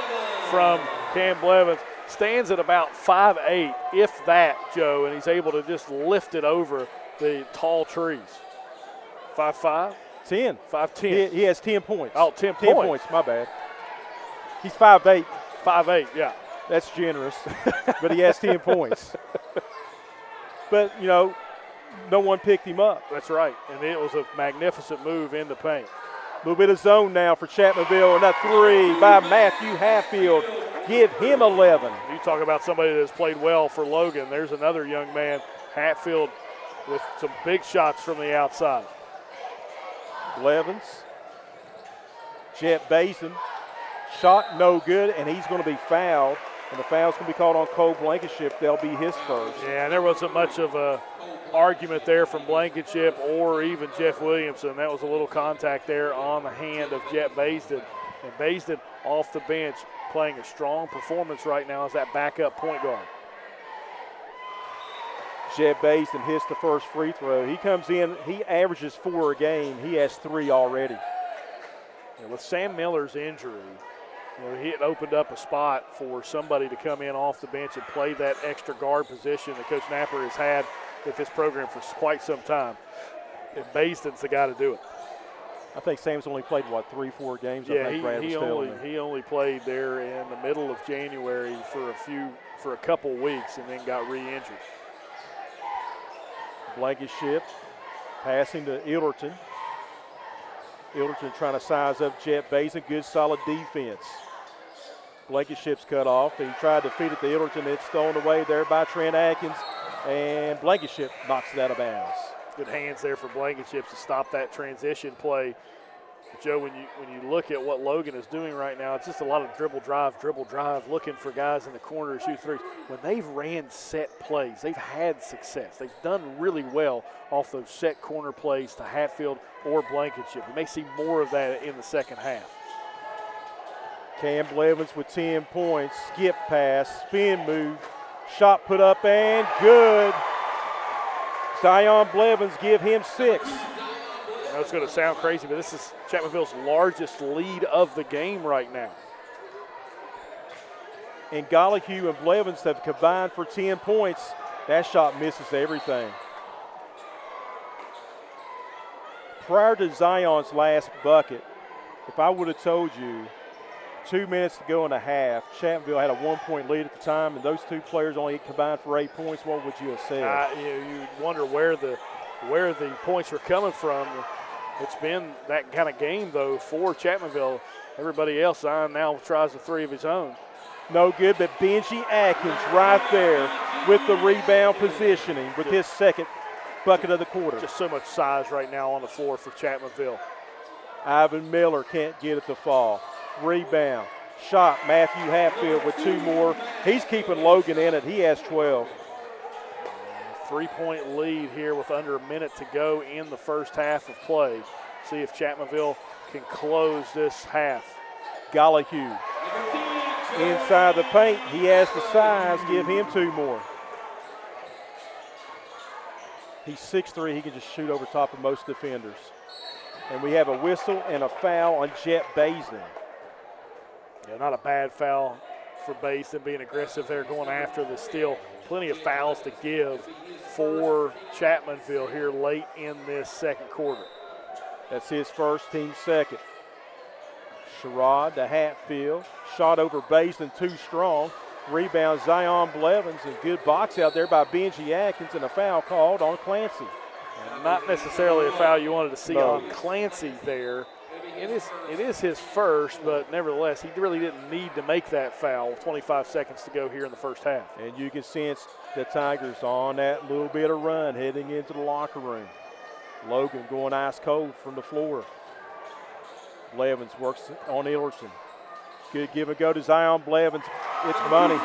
[SPEAKER 1] from Cam Blevins. Stands at about 5'8", if that, Joe, and he's able to just lift it over the tall trees. 5'5"?
[SPEAKER 2] 10.
[SPEAKER 1] 5'10".
[SPEAKER 2] He has 10 points.
[SPEAKER 1] Oh, 10 points.
[SPEAKER 2] 10 points, my bad. He's 5'8".
[SPEAKER 1] 5'8", yeah.
[SPEAKER 2] That's generous, but he has 10 points. But, you know, no one picked him up.
[SPEAKER 1] That's right, and it was a magnificent move in the paint.
[SPEAKER 2] A little bit of zone now for Chapmanville, and a three by Matthew Hatfield. Give him 11.
[SPEAKER 1] You talk about somebody that's played well for Logan. There's another young man, Hatfield, with some big shots from the outside.
[SPEAKER 2] Blevins, Jet Basin, shot no good, and he's going to be fouled. And the foul's going to be called on Cole Blankenship. They'll be his first.
[SPEAKER 1] Yeah, and there wasn't much of a argument there from Blankenship or even Jeff Williamson. That was a little contact there on the hand of Jet Basin. And Basin off the bench playing a strong performance right now as that backup point guard.
[SPEAKER 2] Jet Basin hits the first free throw. He comes in, he averages 4 a game. He has 3 already.
[SPEAKER 1] Yeah, with Sam Miller's injury, you know, he had opened up a spot for somebody to come in off the bench and play that extra guard position that Coach Napier has had with this program for quite some time. And Basin's the guy to do it.
[SPEAKER 2] I think Sam's only played, 3-4 games?
[SPEAKER 1] Yeah,
[SPEAKER 2] I think
[SPEAKER 1] he only played there in the middle of January for a couple weeks and then got re-injured.
[SPEAKER 2] Blankenship passing to Illerton. Illerton trying to size up Jet Basin. Good solid defense. Blankenship's cut off. He tried to feed it to Illerton. It's thrown away there by Trent Atkins. And Blankenship knocks it out of bounds.
[SPEAKER 1] Good hands there for Blankenship to stop that transition play Joe, when you look at what Logan is doing right now, it's just a lot of dribble, drive, looking for guys in the corner to shoot threes. When they've ran set plays, they've had success. They've done really well off those set corner plays to Hatfield or Blankenship. We may see more of that in the second half.
[SPEAKER 2] Cam Blevins with 10 points, skip pass, spin move, shot put up and good. Zion Blevins give him 6.
[SPEAKER 1] I know it's going to sound crazy, but this is Chapmanville's largest lead of the game right now.
[SPEAKER 2] And Gollihue and Blevins have combined for 10 points. That shot misses everything. Prior to Zion's last bucket, if I would have told you 2 minutes to go in a half, Chapmanville had a 1-point lead at the time, and those two players only combined for 8 points, what would you have said?
[SPEAKER 1] You wonder where the points were coming from. It's been that kind of game, though, for Chapmanville. Everybody else, Zion now tries a three of his own.
[SPEAKER 2] No good, but Benji Atkins right there with the rebound positioning with his second bucket of the quarter.
[SPEAKER 1] Just so much size right now on the floor for Chapmanville.
[SPEAKER 2] Ivan Miller can't get it to fall. Rebound. Shot, Matthew Hatfield with 2 more. He's keeping Logan in it. He has 12.
[SPEAKER 1] 3-point lead here with under a minute to go in the first half of play. See if Chapmanville can close this half.
[SPEAKER 2] Gollihue inside the paint. He has the size. Give him 2 more. He's 6'3". He can just shoot over top of most defenders. And we have a whistle and a foul on Jet Bazin.
[SPEAKER 1] Yeah, not a bad foul for Bazin, being aggressive there, going after the steal. Plenty of fouls to give for Chapmanville here late in this second quarter.
[SPEAKER 2] That's his first, team second. Sherrod to Hatfield. Shot over Bazin, too strong. Rebound Zion Blevins, and good box out there by Benji Atkins, and a foul called on Clancy.
[SPEAKER 1] And not necessarily a foul you wanted to see on Clancy there. It is his first, but nevertheless, he really didn't need to make that foul. 25 seconds to go here in the first half.
[SPEAKER 2] And you can sense the Tigers on that little bit of run heading into the locker room. Logan going ice cold from the floor. Blevins works on Illerton. Good give and go to Zion Blevins. It's money.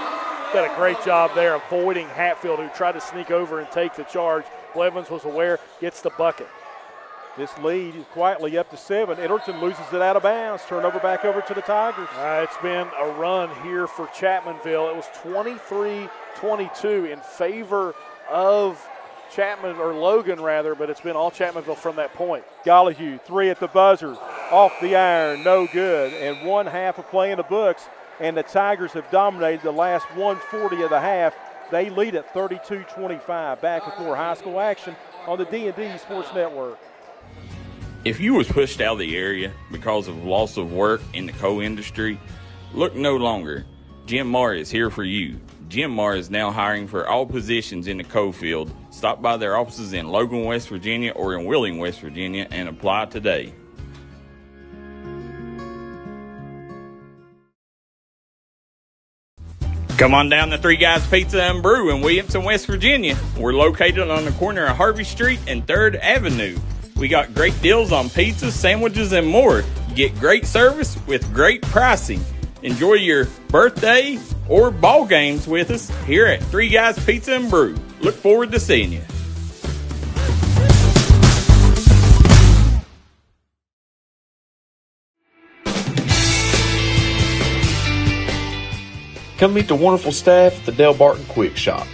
[SPEAKER 1] Did a great job there avoiding Hatfield, who tried to sneak over and take the charge. Blevins was aware, gets the bucket.
[SPEAKER 2] This lead is quietly up to 7. Illerton loses it out of bounds. Turnover back over to the Tigers.
[SPEAKER 1] It's been a run here for Chapmanville. It was 23-22 in favor of Logan, but it's been all Chapmanville from that point.
[SPEAKER 2] Gollihue, 3 at the buzzer. Off the iron, no good. And 1 half of play in the books. And the Tigers have dominated the last 140 of the half. They lead at 32-25. Back with more high school action on the D&D Sports Network.
[SPEAKER 10] If you was pushed out of the area because of loss of work in the coal industry, look no longer. Jim Marr is here for you. Jim Marr is now hiring for all positions in the coal field. Stop by their offices in Logan, West Virginia or in Wheeling, West Virginia and apply today. Come on down to Three Guys Pizza and Brew in Williamson, West Virginia. We're located on the corner of Harvey Street and 3rd Avenue. We got great deals on pizzas, sandwiches, and more. You get great service with great pricing. Enjoy your birthday or ball games with us here at Three Guys Pizza and Brew. Look forward to seeing you.
[SPEAKER 9] Come meet the wonderful staff at the Del Barton Quick Shop.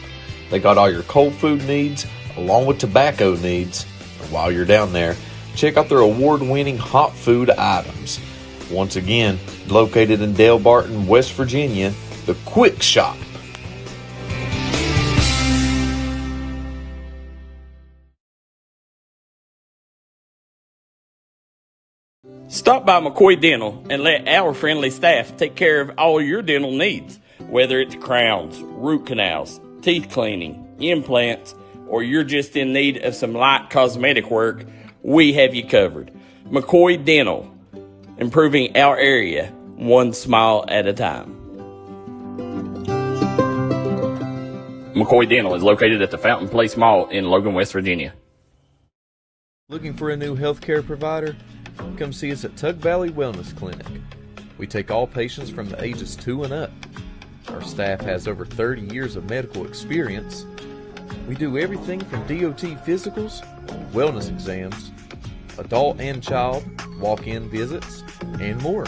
[SPEAKER 9] They got all your cold food needs along with tobacco needs. And while you're down there, check out their award-winning hot food items. Once again, located in Del Barton, West Virginia, the Quick Shop.
[SPEAKER 10] Stop by McCoy Dental and let our friendly staff take care of all your dental needs. Whether it's crowns, root canals, teeth cleaning, implants, or you're just in need of some light cosmetic work, we have you covered. McCoy Dental, improving our area one smile at a time. McCoy Dental is located at the Fountain Place Mall in Logan, West Virginia.
[SPEAKER 7] Looking for a new healthcare provider?
[SPEAKER 9] come see us at Tug Valley Wellness Clinic. We take all patients from the ages 2 and up. Our staff has over 30 years of medical experience. We do everything from DOT physicals, wellness exams, adult and child, walk-in visits, and more.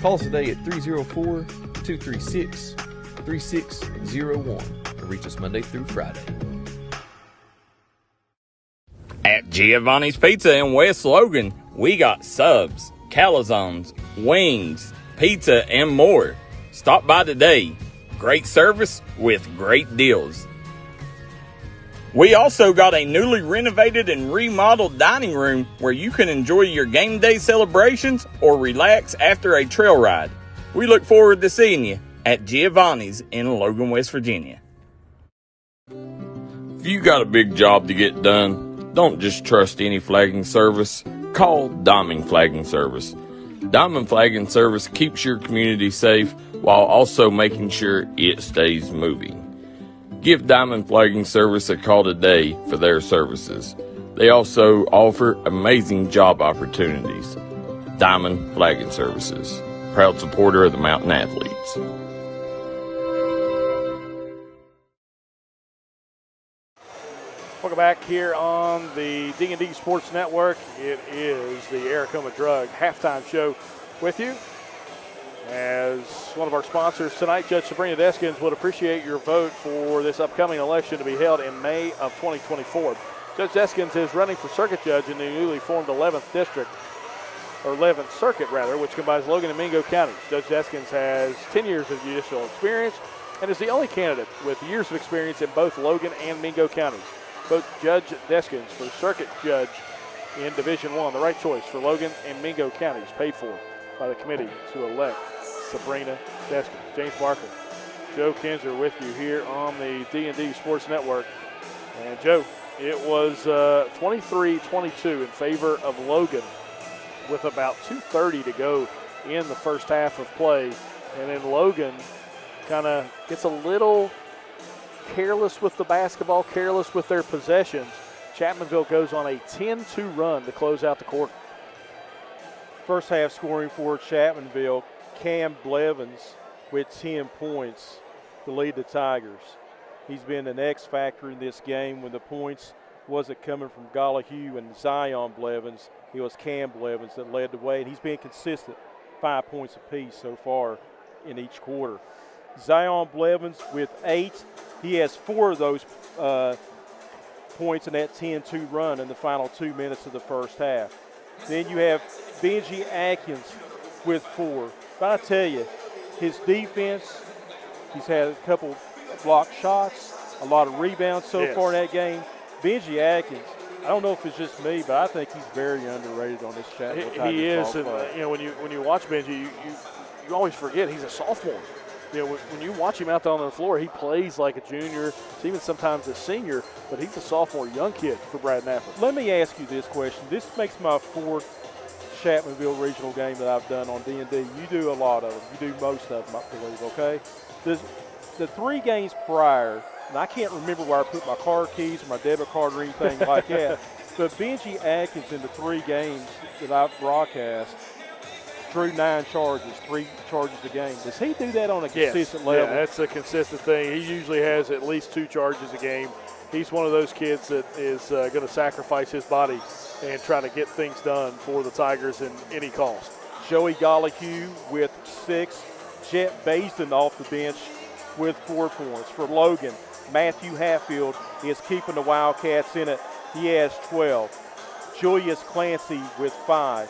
[SPEAKER 9] Call us today at 304-236-3601 and reach us Monday through Friday.
[SPEAKER 10] At Giovanni's Pizza in West Logan, we got subs, calzones, wings, pizza, and more. Stop by today. Great service with great deals. We also got a newly renovated and remodeled dining room where you can enjoy your game day celebrations or relax after a trail ride. We look forward to seeing you at Giovanni's in Logan, West Virginia. If you got a big job to get done, don't just trust any flagging service. Call Diamond Flagging Service. Diamond Flagging Service keeps your community safe while also making sure it stays moving. Give Diamond Flagging Service a call today for their services. They also offer amazing job opportunities. Diamond Flagging Services, proud supporter of the Mountain Athletes.
[SPEAKER 1] Welcome back here on the D&D Sports Network. It is the Aracoma Drug halftime show with you. As one of our sponsors tonight, Judge Sabrina Deskins would appreciate your vote for this upcoming election to be held in May of 2024. Judge Deskins is running for circuit judge in the newly formed 11th district, or 11th circuit rather, which combines Logan and Mingo counties. Judge Deskins has 10 years of judicial experience and is the only candidate with years of experience in both Logan and Mingo counties. Vote Judge Deskins for circuit judge in Division I, the right choice for Logan and Mingo counties, paid for by the committee to elect Sabrina Deskins. James Barker, Joe Kinzer with you here on the D&D Sports Network. And Joe, it was 23-22 in favor of Logan with about 2:30 to go in the first half of play. And then Logan kind of gets a little careless with the basketball, careless with their possessions. Chapmanville goes on a 10-2 run to close out the quarter.
[SPEAKER 2] First half scoring for Chapmanville, Cam Blevins with 10 points to lead the Tigers. He's been an X factor in this game. When the points wasn't coming from Gollahue and Zion Blevins, it was Cam Blevins that led the way, and he's been consistent, 5 points apiece so far in each quarter. Zion Blevins with 8. He has 4 of those points in that 10-2 run in the final 2 minutes of the first half. Then you have Benji Atkins with 4. But I tell you, his defense, he's had a couple blocked shots, a lot of rebounds so far in that game. Benji Atkins, I don't know if it's just me, but I think he's very underrated on this Chapmanville Tigers.
[SPEAKER 1] He is, and when you watch Benji, you always forget he's a sophomore. When you watch him out there on the floor, he plays like a junior, even sometimes a senior, but he's a sophomore, young kid for Brad Napier.
[SPEAKER 2] Let me ask you this question. This makes my 4th Chapmanville regional game that I've done on D&D. You do a lot of them. You do most of them, I believe, okay? The 3 games prior, and I can't remember where I put my card keys or my debit card or anything like that, but Benji Atkins in the 3 games that I've broadcast drew 9 charges, 3 charges a game. Does he do that on a consistent level?
[SPEAKER 1] Yeah, that's a consistent thing. He usually has at least 2 charges a game. He's one of those kids that is going to sacrifice his body and try to get things done for the Tigers at any cost.
[SPEAKER 2] Joey Gollahue with 6. Jet Basin off the bench with 4 points. For Logan, Matthew Hatfield is keeping the Wildcats in it. He has 12. Julius Clancy with 5.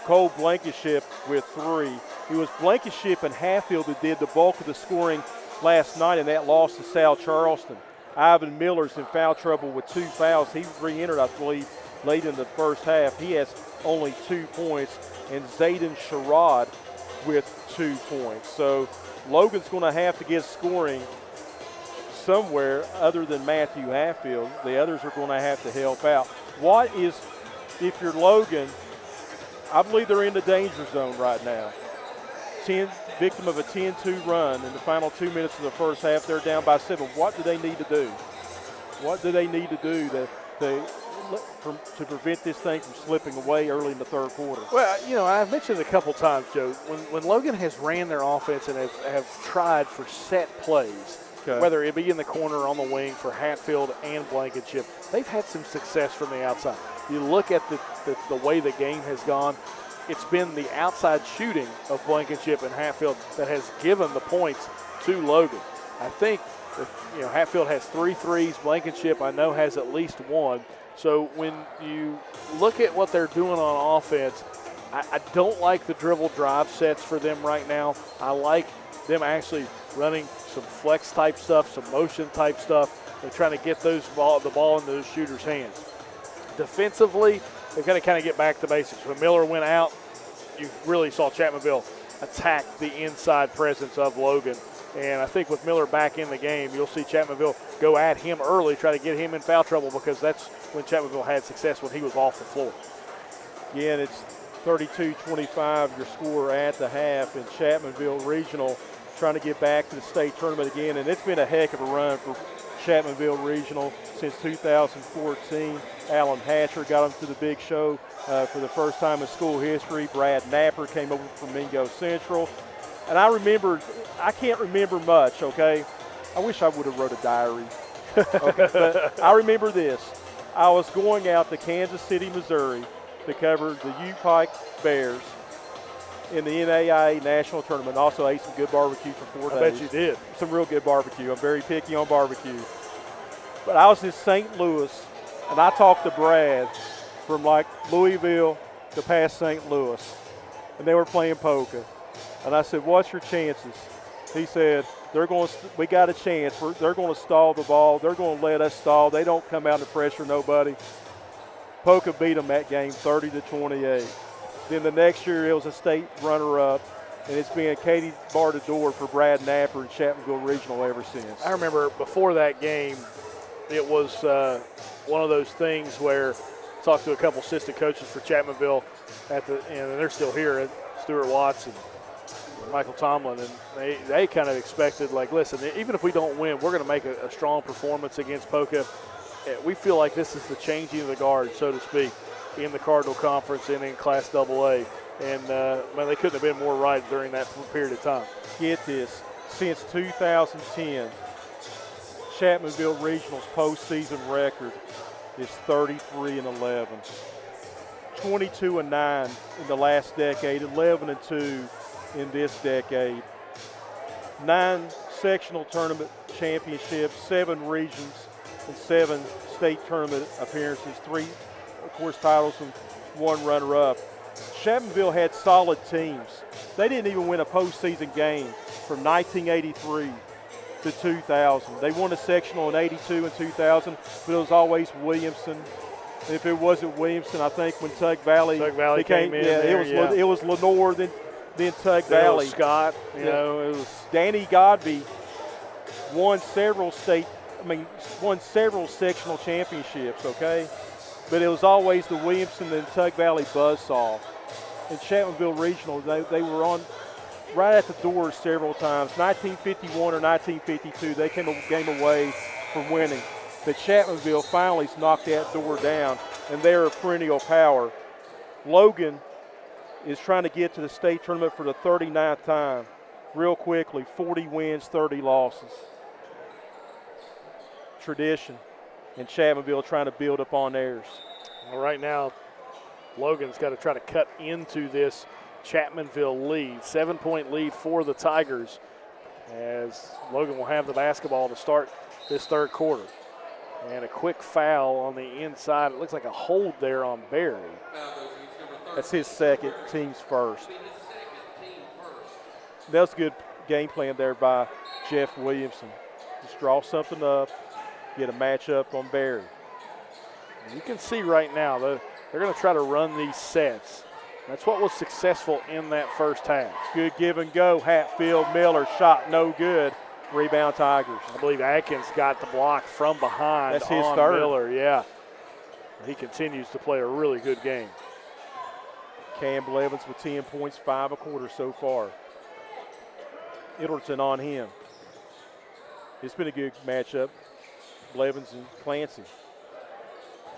[SPEAKER 2] Cole Blankenship with 3. It was Blankenship and Hatfield that did the bulk of the scoring last night in that loss to South Charleston. Ivan Miller's in foul trouble with 2 fouls. He re-entered, I believe, late in the first half. He has only 2 points. And Zayden Sherrod with 2 points. So Logan's going to have to get scoring somewhere other than Matthew Hatfield. The others are going to have to help out. If you're Logan, I believe they're in the danger zone right now. Victim of a 10-2 run in the final 2 minutes of the first half. They're down by 7. What do they need to do? What do they need to do to to prevent this thing from slipping away early in the third quarter?
[SPEAKER 1] Well, I've mentioned it a couple times, Joe, when Logan has ran their offense and have tried for set plays, whether it be in the corner or on the wing for Hatfield and Blankenship, they've had some success from the outside. You look at the way the game has gone, it's been the outside shooting of Blankenship and Hatfield that has given the points to Logan. I think Hatfield has 3 threes. Blankenship, I know, has at least 1. So when you look at what they're doing on offense, I don't like the dribble drive sets for them right now. I like them actually running some flex type stuff, some motion type stuff. They're trying to get the ball into those shooters' hands. Defensively, they've got to kind of get back to basics. When Miller went out, you really saw Chapmanville attack the inside presence of Logan. And I think with Miller back in the game, you'll see Chapmanville go at him early, try to get him in foul trouble, because that's when Chapmanville had success, when he was off the floor.
[SPEAKER 2] Again, it's 32-25, your score at the half, and Chapmanville Regional trying to get back to the state tournament again. And it's been a heck of a run for Chapmanville Regional since 2014. Alan Hatcher got them to the big show for the first time in school history. Brad Napier came over from Mingo Central. And I can't remember much, okay? I wish I would have wrote a diary. Okay, but I remember this. I was going out to Kansas City, Missouri to cover the U-Pike Bears in the NAIA National Tournament. Also ate some good barbecue for 4 days.
[SPEAKER 1] I bet you did.
[SPEAKER 2] Some real good barbecue. I'm very picky on barbecue. But I was in St. Louis, and I talked to Brad from like Louisville to past St. Louis, and they were playing polka. And I said, what's your chances? He said, we got a chance. They're going to stall the ball. They're going to let us stall. They don't come out and pressure nobody. Polka beat them that game 30-28. Then the next year it was a state runner-up, and it's been Katie Bardador for Brad Napper and Chapmanville Regional ever since.
[SPEAKER 1] I remember before that game, it was one of those things where I talked to a couple assistant coaches for Chapmanville and they're still here, Stuart Watts and Michael Tomlin, and they kind of expected, like, listen, even if we don't win, we're going to make a strong performance against Polka. We feel like this is the changing of the guard, so to speak, in the Cardinal Conference and in Class AA. And, man, they couldn't have been more right during that period of time.
[SPEAKER 2] Get this. Since 2010, Chapmanville Regional's postseason record is 33-11. 22-9 in the last decade, 11-2 in this decade. 9 sectional tournament championships, 7 regions, and 7 state tournament appearances, 3, of course, titles and 1 runner-up. Chapmanville had solid teams. They didn't even win a postseason game from 1983 to 2000. They won a sectional in 82 and 2000, but it was always Williamson. If it wasn't Williamson, I think when Tug Valley
[SPEAKER 1] came in,
[SPEAKER 2] it was Lenore, then Tug Valley.
[SPEAKER 1] Scott, it was
[SPEAKER 2] Danny Godby won several sectional championships, okay? But it was always the Williamson and Tug Valley buzzsaw. In Chapmanville Regional, they were on right at the door several times. 1951 or 1952, they came a game away from winning. But Chapmanville finally knocked that door down, and they're a perennial power. Logan is trying to get to the state tournament for the 39th time. Real quickly, 40 wins, 30 losses. Tradition. And Chapmanville trying to build upon theirs.
[SPEAKER 1] Well, right now, Logan's got to try to cut into this Chapmanville lead. 7-point lead for the Tigers, as Logan will have the basketball to start this third quarter. And a quick foul on the inside. It looks like a hold there on Barry.
[SPEAKER 2] That's his second, team's first. That was a good game plan there by Jeff Williamson. Just draw something up, get a matchup on Barry.
[SPEAKER 1] You can see right now they're going to try to run these sets. That's what was successful in that first half.
[SPEAKER 2] Good give and go. Hatfield, Miller, shot no good. Rebound Tigers.
[SPEAKER 1] I believe Atkins got the block from behind.
[SPEAKER 2] That's his
[SPEAKER 1] on
[SPEAKER 2] third.
[SPEAKER 1] Miller, yeah. He continues to play a really good game.
[SPEAKER 2] Cam Blevins with 10 points, 5 a quarter so far. Middleton on him. It's been a good matchup. Blevins and Clancy.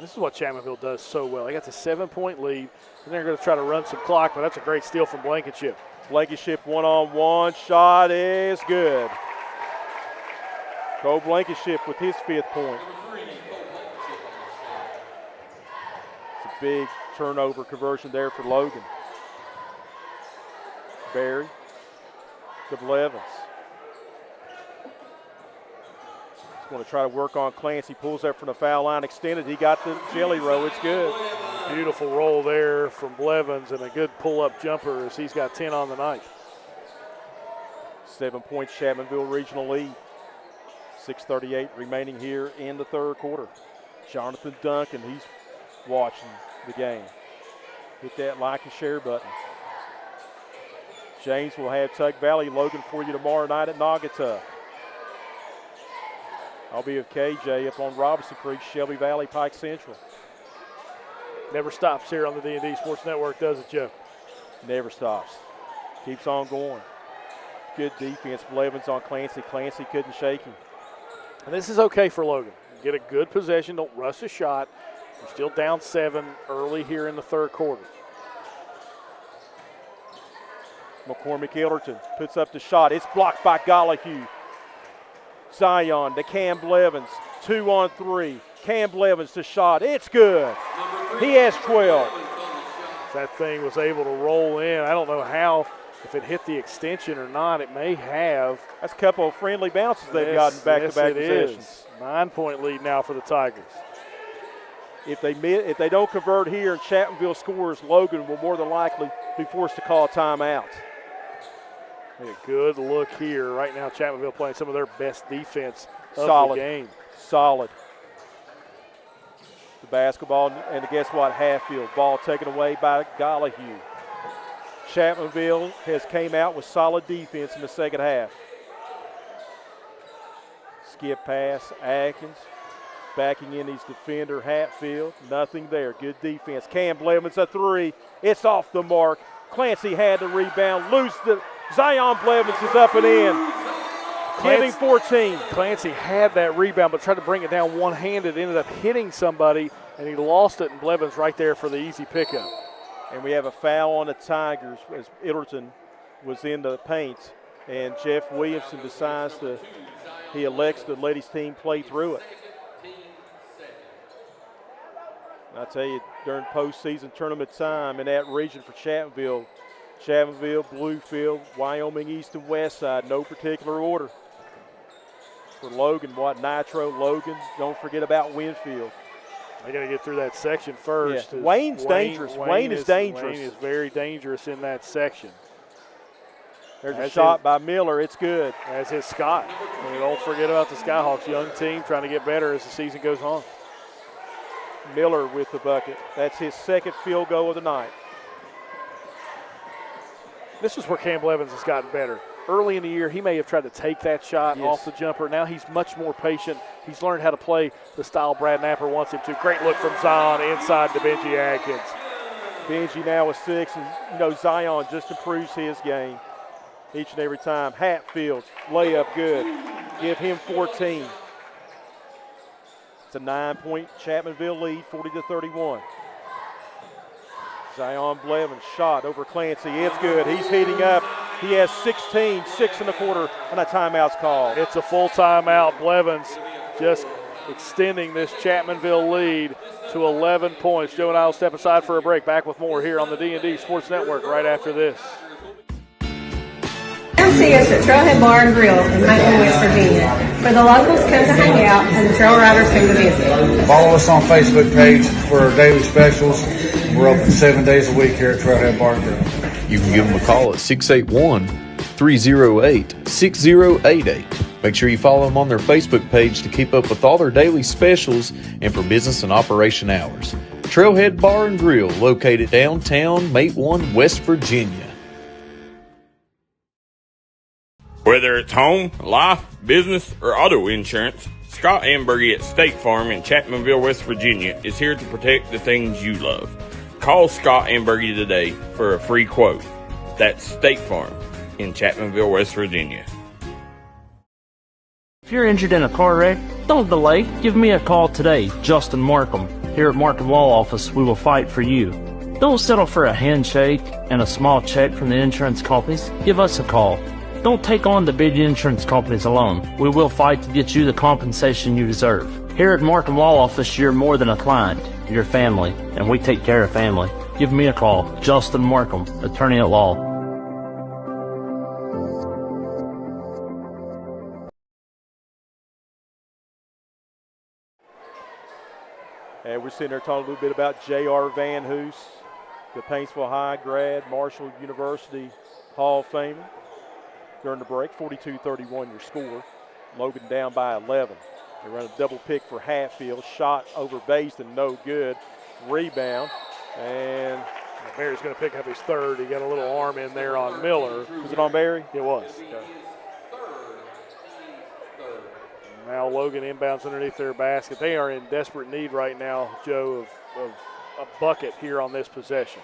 [SPEAKER 1] This is what Chapmanville does so well. They got the 7-point lead, and they're going to try to run some clock, but that's a great steal from Blankenship.
[SPEAKER 2] Blankenship one-on-one. Shot is good. Cole Blankenship with his 5th point. It's a big turnover conversion there for Logan. Barry to Blevins. He's going to try to work on Clancy. Pulls up from the foul line extended. He got the jelly roll. It's good.
[SPEAKER 1] Beautiful roll there from Blevins and a good pull-up jumper as he's got 10 on the night.
[SPEAKER 2] 7 points, Chapmanville regional lead. 6:38 remaining here in the 3rd quarter. Jonathan Duncan, he's watching the game. Hit that like and share button. James will have Tug Valley Logan for you tomorrow night at Naugatuck. I'll be with KJ up on Robinson Creek, Shelby Valley, Pike Central.
[SPEAKER 1] Never stops here on the D&D Sports Network, does it, Joe?
[SPEAKER 2] Never stops. Keeps on going. Good defense. Blevins on Clancy. Clancy couldn't shake him.
[SPEAKER 1] And this is okay for Logan. Get a good possession. Don't rush a shot. You're still down 7 early here in the 3rd quarter.
[SPEAKER 2] McCormick Elderton puts up the shot. It's blocked by Gollahue. Zion to Cam Blevins. 2-on-3. Cam Blevins to shot. It's good. He has 12.
[SPEAKER 1] That thing was able to roll in. I don't know how, if it hit the extension or not. It may have.
[SPEAKER 2] That's a couple of friendly bounces they've gotten back-to-back possessions.
[SPEAKER 1] 9-point lead now for the Tigers.
[SPEAKER 2] If they don't convert here and Chapmanville scores, Logan will more than likely be forced to call a timeout.
[SPEAKER 1] A good look here. Right now, Chapmanville playing some of their best defense of the game.
[SPEAKER 2] Solid. The basketball, and guess what? Half-field. Ball taken away by Gollahue. Chapmanville has came out with solid defense in the 2nd half. Skip pass, Atkins. Backing in his defender, Hatfield. Nothing there. Good defense. Cam Blevins a 3. It's off the mark. Clancy had the rebound. Zion Blevins is up and in. Giving 14.
[SPEAKER 1] Clancy had that rebound but tried to bring it down one-handed. Ended up hitting somebody, and he lost it, and Blevins right there for the easy pickup.
[SPEAKER 2] And we have a foul on the Tigers as Elderton was in the paint, and Jeff Williamson he elects to let his team play through it. I tell you, during postseason tournament time in that region for Chapmanville, Bluefield, Wyoming East and West Side, no particular order. For Logan, Nitro, Logan, don't forget about Winfield.
[SPEAKER 1] They got to get through that section first.
[SPEAKER 2] Yeah. Wayne's dangerous. Wayne is dangerous.
[SPEAKER 1] Wayne is very dangerous in that section.
[SPEAKER 2] There's a shot by Miller. It's good.
[SPEAKER 1] As is Scott. And don't forget about the Skyhawks, young team trying to get better as the season goes on.
[SPEAKER 2] Miller with the bucket. That's his 2nd field goal of the night.
[SPEAKER 1] This is where Cam Blevins has gotten better. Early in the year, he may have tried to take that shot off the jumper. Now he's much more patient. He's learned how to play the style Brad Napier wants him to. Great look from Zion inside to Benji Atkins.
[SPEAKER 2] Benji now with 6, and Zion just improves his game each and every time. Hatfield, layup good. Give him 14. It's a 9-point Chapmanville lead, 40-31. Zion Blevins shot over Clancy. It's good. He's heating up. He has 16, 6 and a quarter, and a timeout's called.
[SPEAKER 1] It's a full timeout. Blevins just extending this Chapmanville lead to 11 points. Joe and I will step aside for a break. Back with more here on the D&D Sports Network right after this.
[SPEAKER 12] Come see us at Trailhead Bar and Grill in Maplewood, West Virginia, where the locals come to hang out and the trail riders come to visit.
[SPEAKER 13] Follow us on Facebook page for our daily specials. We're open 7 days a week here at Trailhead Bar and Grill.
[SPEAKER 9] You can give them a call at 681-308-6088. Make sure you follow them on their Facebook page to keep up with all their daily specials and for business and operation hours. Trailhead Bar and Grill, located downtown Matewan, West Virginia.
[SPEAKER 10] Whether it's home, life, business, or auto insurance, Scott Ambergy at State Farm in Chapmanville, West Virginia is here to protect the things you love. Call Scott Ambergy today for a free quote. That's State Farm in Chapmanville, West Virginia.
[SPEAKER 14] If you're injured in a car wreck, don't delay. Give me a call today, Justin Markham. Here at Markham Law Office, we will fight for you. Don't settle for a handshake and a small check from the insurance companies. Give us a call. Don't take on the big insurance companies alone. We will fight to get you the compensation you deserve. Here at Markham Law Office, you're more than a client. You're family, and we take care of family. Give me a call. Justin Markham, attorney at law.
[SPEAKER 2] And we're sitting there talking a little bit about J.R. Van Hoos, the Paintsville High grad, Marshall University Hall of Famer. During the break, 42-31 your score. Logan down by 11. They run a double pick for Hatfield. Shot over Baston, no good. Rebound. And
[SPEAKER 1] Barry's going to pick up his third. He got a little arm in there on Miller.
[SPEAKER 2] Was it on Barry?
[SPEAKER 1] It was. Okay. Now Logan inbounds underneath their basket. They are in desperate need right now, Joe, of a bucket here on this possession.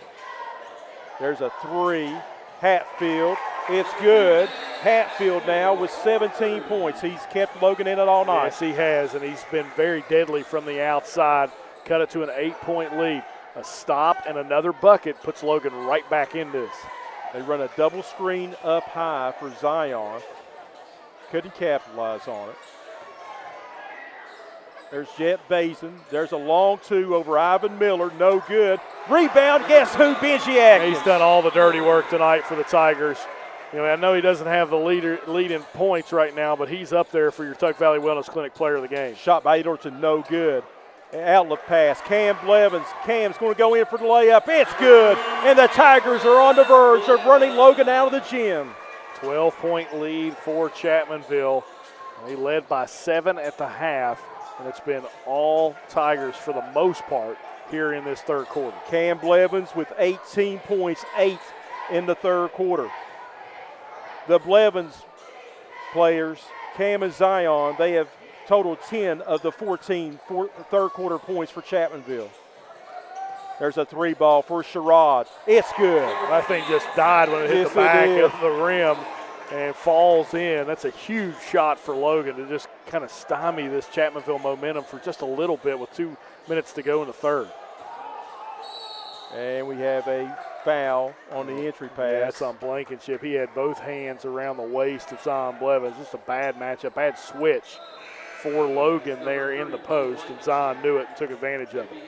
[SPEAKER 2] There's a three. Hatfield. It's good. Hatfield now with 17 points. He's kept Logan in it all night.
[SPEAKER 1] Yes, he has, and he's been very deadly from the outside. Cut it to an 8-point lead. A stop and another bucket puts Logan right back in this.
[SPEAKER 2] They run a double screen up high for Zion. Couldn't capitalize on it. There's Jet Basin. There's a long two over Ivan Miller. No good. Rebound. Guess who? Benji Atkins.
[SPEAKER 1] He's done all the dirty work tonight for the Tigers. You know, I know he doesn't have the lead in points right now, but he's up there for your Tuck Valley Wellness Clinic player of the game.
[SPEAKER 2] Shot by Edorton, no good. Outlet pass. Cam Blevins. Cam's going to go in for the layup. It's good. And the Tigers are on the verge of running Logan out of the gym.
[SPEAKER 1] 12-point lead for Chapmanville. They led by 7 at the half. And it's been all Tigers for the most part here in this third quarter.
[SPEAKER 2] Cam Blevins with 18 points, 8 in the third quarter. The Blevins players, Cam and Zion, they have totaled 10 of the 14 third quarter points for Chapmanville. There's a three ball for Sherrod. It's good.
[SPEAKER 1] That thing just died when it hit the back of the rim and falls in. That's a huge shot for Logan to just kind of stymie this Chapmanville momentum for just a little bit with 2 minutes to go in the third.
[SPEAKER 2] And we have a foul on the entry pass.
[SPEAKER 1] Yeah, that's on Blankenship. He had both hands around the waist of Zion Blevins. Just a bad matchup, bad switch for Logan there in the post, and Zion knew it and took advantage of it.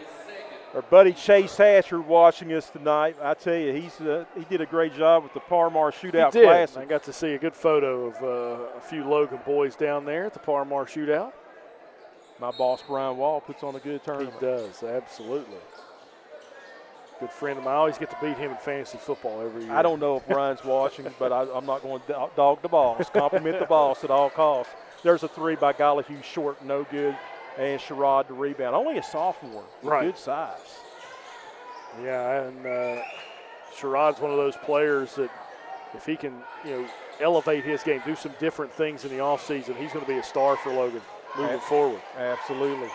[SPEAKER 2] Our buddy Chase Hatcher watching us tonight. I tell you, he did a great job with the Parmar Shootout Classic.
[SPEAKER 1] I got to see a good photo of a few Logan boys down there at the Parmar Shootout.
[SPEAKER 2] My boss, Brian Wall, puts on a good tournament.
[SPEAKER 1] He does, absolutely. Good friend of mine. I always get to beat him in fantasy football every year.
[SPEAKER 2] I don't know if Brian's watching, but I'm not going to dog the boss. Compliment the boss at all costs. There's a three by Gollihue, short, no good. And Sherrod to rebound. Only a sophomore with good size.
[SPEAKER 1] Yeah, and Sherrod's one of those players that if he can, elevate his game, do some different things in the offseason, he's going to be a star for Logan moving forward.
[SPEAKER 2] Absolutely.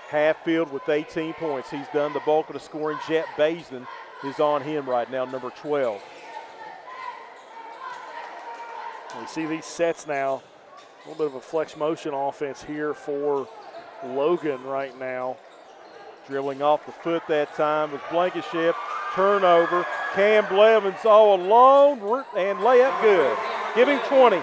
[SPEAKER 2] Hatfield with 18 points. He's done the bulk of the scoring. Jet Basin is on him right now, number 12.
[SPEAKER 1] We see these sets now. A little bit of a flex motion offense here for Logan right now.
[SPEAKER 2] Dribbling off the foot that time with Blankenship. Turnover. Cam Blevins all alone and layup good. Give him 20.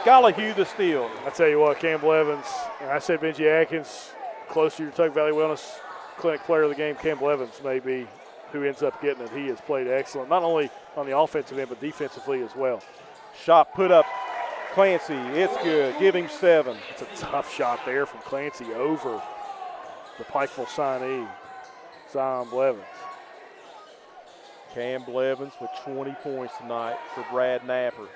[SPEAKER 2] Gollihue the steal.
[SPEAKER 1] I tell you what, Cam Blevins, and I said Benji Atkins, close to your Tuck Valley Wellness Clinic player of the game. Cam Blevins may be who ends up getting it. He has played excellent, not only on the offensive end, but defensively as well.
[SPEAKER 2] Shot put up. Clancy, it's good. Give him 7.
[SPEAKER 1] It's a tough shot there from Clancy over the Pikeville signee, Zion Blevins.
[SPEAKER 2] Cam Blevins with 20 points tonight for Brad Napier.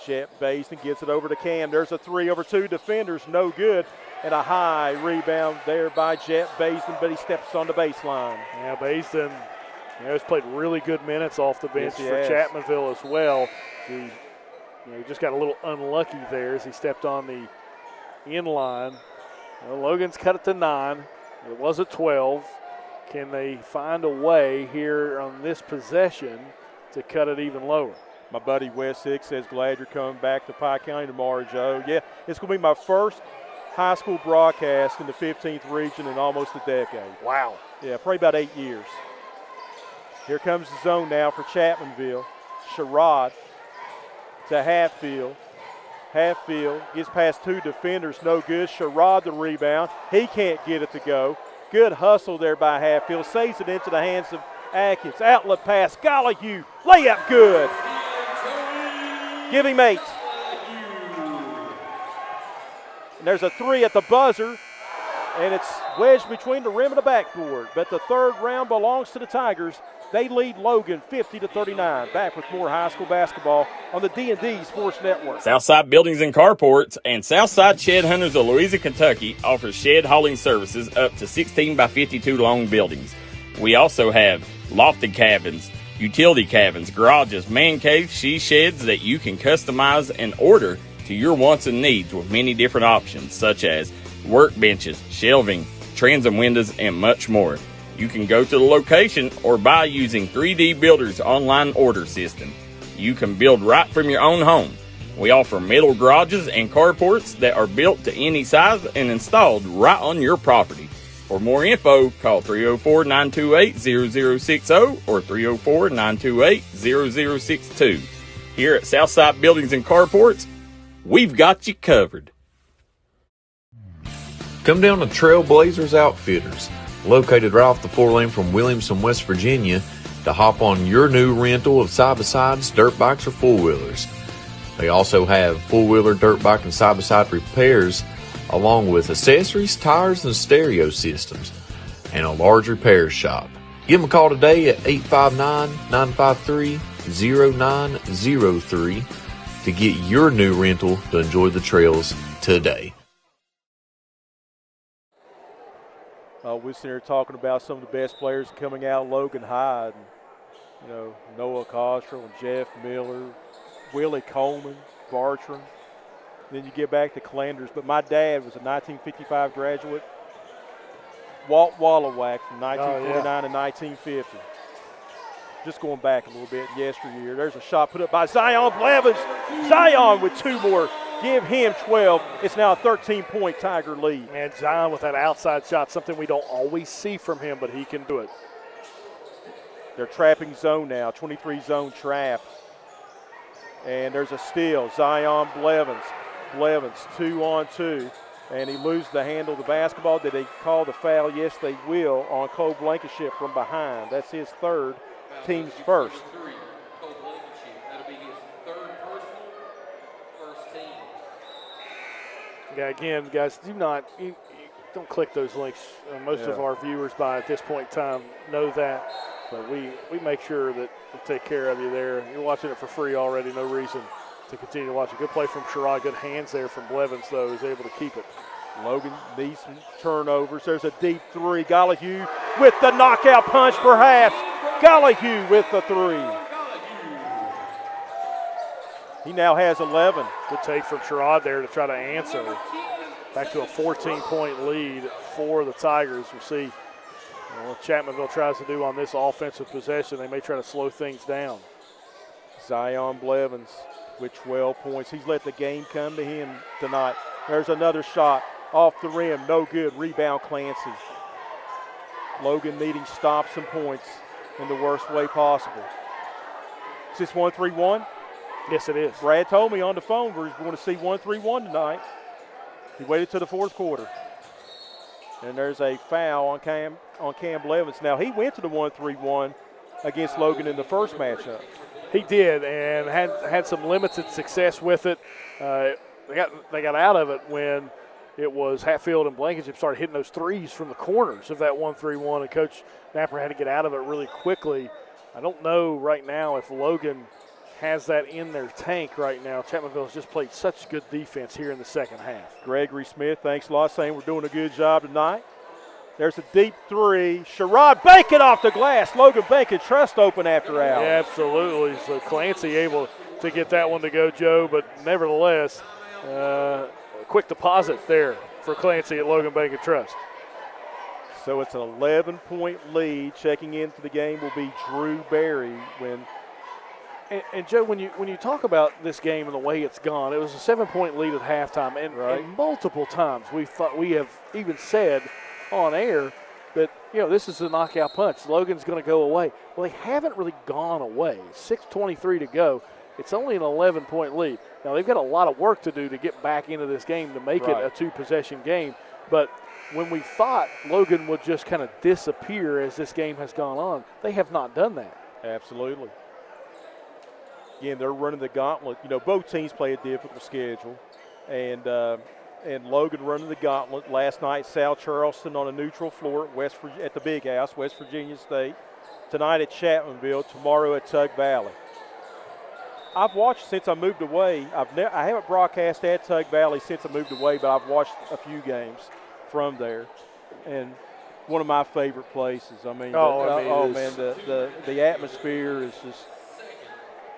[SPEAKER 2] Jet Basin gets it over to Cam. There's a three over 2 defenders, no good. And a high rebound there by Jet Basin, but he steps on the baseline.
[SPEAKER 1] Yeah, Basin has played really good minutes off the bench for Chapmanville as well. He just got a little unlucky there as he stepped on the in line. Well, Logan's cut it to 9. It was a 12. Can they find a way here on this possession to cut it even lower?
[SPEAKER 2] My buddy Wes Hicks says, glad you're coming back to Pike County tomorrow, Joe. Yeah, it's going to be my first high school broadcast in the 15th region in almost a decade.
[SPEAKER 1] Wow.
[SPEAKER 2] Yeah, probably about 8 years. Here comes the zone now for Chapmanville. Sherrod to Hatfield. Hatfield gets past two defenders, no good. Sherrod the rebound. He can't get it to go. Good hustle there by Hatfield. Saves it into the hands of Atkins. Outlet pass. Gollihue. Layup good. Give him 8. And there's a 3 at the buzzer. And it's wedged between the rim and the backboard. But the third round belongs to the Tigers. They lead Logan 50-39. Back with more high school basketball on the D&D Sports Network.
[SPEAKER 10] Southside Buildings and Carports and Southside Shed Hunters of Louisa, Kentucky offers shed hauling services up to 16 by 52 long buildings. We also have lofted cabins, utility cabins, garages, man caves, she sheds that you can customize and order to your wants and needs with many different options such as workbenches, shelving, transom windows, and much more. You can go to the location or buy using 3D Builder's online order system. You can build right from your own home. We offer metal garages and carports that are built to any size and installed right on your property. For more info, call 304-928-0060 or 304-928-0062. Here at Southside Buildings and Carports, we've got you covered.
[SPEAKER 9] Come down to Trailblazers Outfitters, located right off the 4-lane from Williamson, West Virginia, to hop on your new rental of side-by-sides, dirt bikes, or four-wheelers. They also have four-wheeler, dirt bike, and side-by-side repairs, along with accessories, tires, and stereo systems, and a large repair shop. Give them a call today at 859-953-0903 to get your new rental to enjoy the trails today.
[SPEAKER 2] We're sitting here talking about some of the best players coming out of Logan High. And, Noah Costro and Jeff Miller, Willie Coleman, Bartram. Then you get back to Clanders. But my dad was a 1955 graduate. Walt Wallowak from 1949 to 1950. Just going back a little bit yesteryear. There's a shot put up by Zion Blevins. Zion with 2 more. Give him 12. It's now a 13-point Tiger lead.
[SPEAKER 1] And Zion with that outside shot, something we don't always see from him, but he can do it.
[SPEAKER 2] They're trapping zone now, 23 zone trap. And there's a steal. Zion Blevins. Blevins 2-on-2. And he loses the handle of the basketball. Did they call the foul? Yes, they will on Cole Blankenship from behind. That's his third, team's first.
[SPEAKER 1] Yeah, again, guys, don't click those links. Most of our viewers by at this point in time know that. But we make sure that we take care of you there. You're watching it for free already, no reason to continue to watch it. Good play from Sherrod. Good hands there from Blevins, though. He's able to keep it.
[SPEAKER 2] Logan needs some turnovers. There's a deep 3. Gollihue with the knockout punch, perhaps. Gollihue with the 3. He now has 11.
[SPEAKER 1] Good take from Sherrod there to try to answer. Back to a 14-point lead for the Tigers. We'll see what Chapmanville tries to do on this offensive possession. They may try to slow things down.
[SPEAKER 2] Zion Blevins with 12 points. He's let the game come to him tonight. There's another shot off the rim. No good. Rebound Clancy. Logan needing stops and points in the worst way possible. Is this 1-3-1?
[SPEAKER 1] Yes, it is.
[SPEAKER 2] Brad told me on the phone we're going to see 1-3-1 tonight. He waited to the fourth quarter. And there's a foul on Cam Blevins. Now, he went to the 1-3-1 against Logan in the first matchup.
[SPEAKER 1] He did, and had some limited success with it. They got out of it when it was Hatfield and Blankenship started hitting those threes from the corners of that 1-3-1, and Coach Napier had to get out of it really quickly. I don't know right now if Logan has that in their tank right now. Chapmanville has just played such good defense here in the second half.
[SPEAKER 2] Gregory Smith, thanks a lot, saying we're doing a good job tonight. There's a deep 3. Sherrod banking off the glass. Logan Bacon trust open after out.
[SPEAKER 1] Yeah, absolutely. So Clancy able to get that one to go, Joe, but nevertheless, quick deposit there for Clancy at Logan Bank and Trust.
[SPEAKER 2] So it's an 11-point lead. Checking into the game will be Drew Berry when
[SPEAKER 1] And Joe, when you talk about this game and the way it's gone, it was a 7-point lead at halftime, and multiple times we have even said on air that this is a knockout punch. Logan's going to go away. Well, they haven't really gone away. 6:23 to go. It's only an 11-point lead. Now they've got a lot of work to do to get back into this game to make it a 2-possession game. But when we thought Logan would just kind of disappear as this game has gone on, they have not done that.
[SPEAKER 2] Absolutely. Again, they're running the gauntlet. Both teams play a difficult schedule, and Logan running the gauntlet. Last night, South Charleston on a neutral floor at the Big House, West Virginia State. Tonight at Chapmanville. Tomorrow at Tug Valley. I've watched since I moved away. I haven't broadcast at Tug Valley since I moved away, but I've watched a few games from there, and one of my favorite places. Man, the atmosphere is just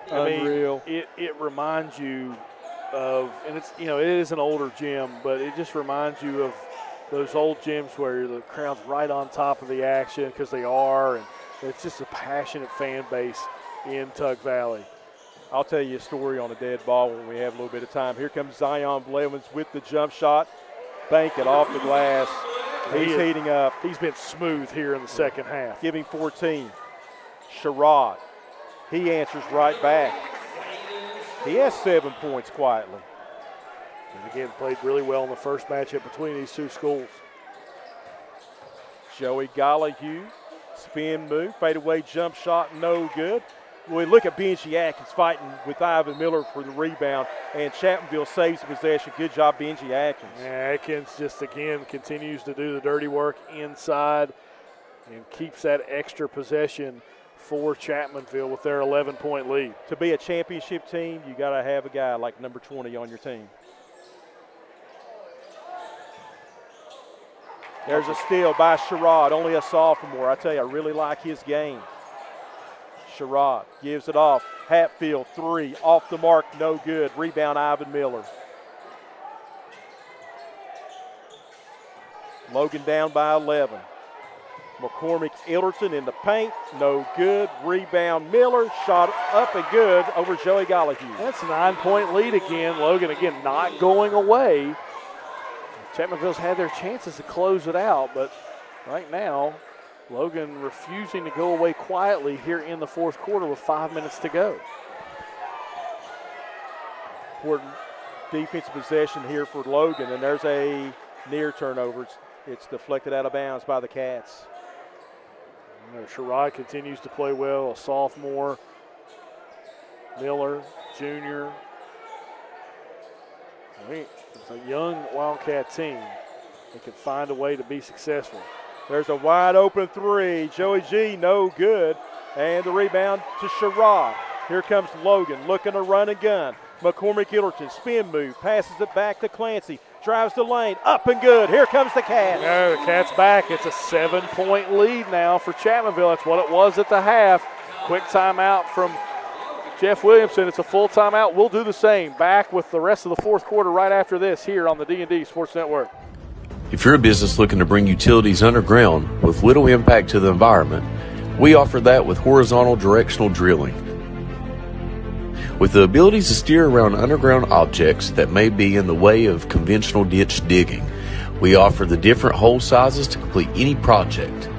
[SPEAKER 2] unreal.
[SPEAKER 1] It reminds you of, and it's it is an older gym, but it just reminds you of those old gyms where the crowd's right on top of the action because they are, and it's just a passionate fan base in Tug Valley.
[SPEAKER 2] I'll tell you a story on a dead ball when we have a little bit of time. Here comes Zion Blevins with the jump shot. Bank it off the glass. He's heating up.
[SPEAKER 1] He's been smooth here in the second half.
[SPEAKER 2] Give him 14. Sherrod. He answers right back. He has 7 points quietly.
[SPEAKER 1] And again, played really well in the first matchup between these two schools.
[SPEAKER 2] Joey Gollihue, spin move, fadeaway jump shot, no good. We look at Benji Atkins fighting with Ivan Miller for the rebound, and Chapmanville saves the possession. Good job, Benji Atkins.
[SPEAKER 1] Yeah, Atkins just, again, continues to do the dirty work inside and keeps that extra possession for Chapmanville with their 11-point lead.
[SPEAKER 2] To be a championship team, you got to have a guy like number 20 on your team. There's a steal by Sherrod, only a sophomore. I tell you, I really like his game. Sherrod gives it off. Hatfield, 3, off the mark, no good. Rebound, Ivan Miller. Logan down by 11. McCormick Ilderton in the paint, no good. Rebound, Miller, shot up and good over Joey Gollihue.
[SPEAKER 1] That's a 9-point lead again. Logan, again, not going away. Chapmanville's had their chances to close it out, but right now, Logan refusing to go away quietly here in the fourth quarter with 5 minutes to go.
[SPEAKER 2] Important defensive possession here for Logan, and there's a near turnover. It's deflected out of bounds by the Cats.
[SPEAKER 1] Sherrod continues to play well, a sophomore. Miller, junior. It's a young Wildcat team that can find a way to be successful.
[SPEAKER 2] There's a wide open 3. Joey G, no good. And the rebound to Sherrod. Here comes Logan looking to run and gun. McCormick Ilderton, spin move, passes it back to Clancy. Drives the lane, up and good. Here comes the Cats.
[SPEAKER 1] No, the Cats back. It's a 7-point lead now for Chapmanville. That's what it was at the half. Quick timeout from Jeff Williamson. It's a full timeout. We'll do the same. Back with the rest of the fourth quarter right after this here on the D&D Sports Network.
[SPEAKER 9] If you're a business looking to bring utilities underground with little impact to the environment, we offer that with horizontal directional drilling. With the abilities to steer around underground objects that may be in the way of conventional ditch digging, we offer the different hole sizes to complete any project.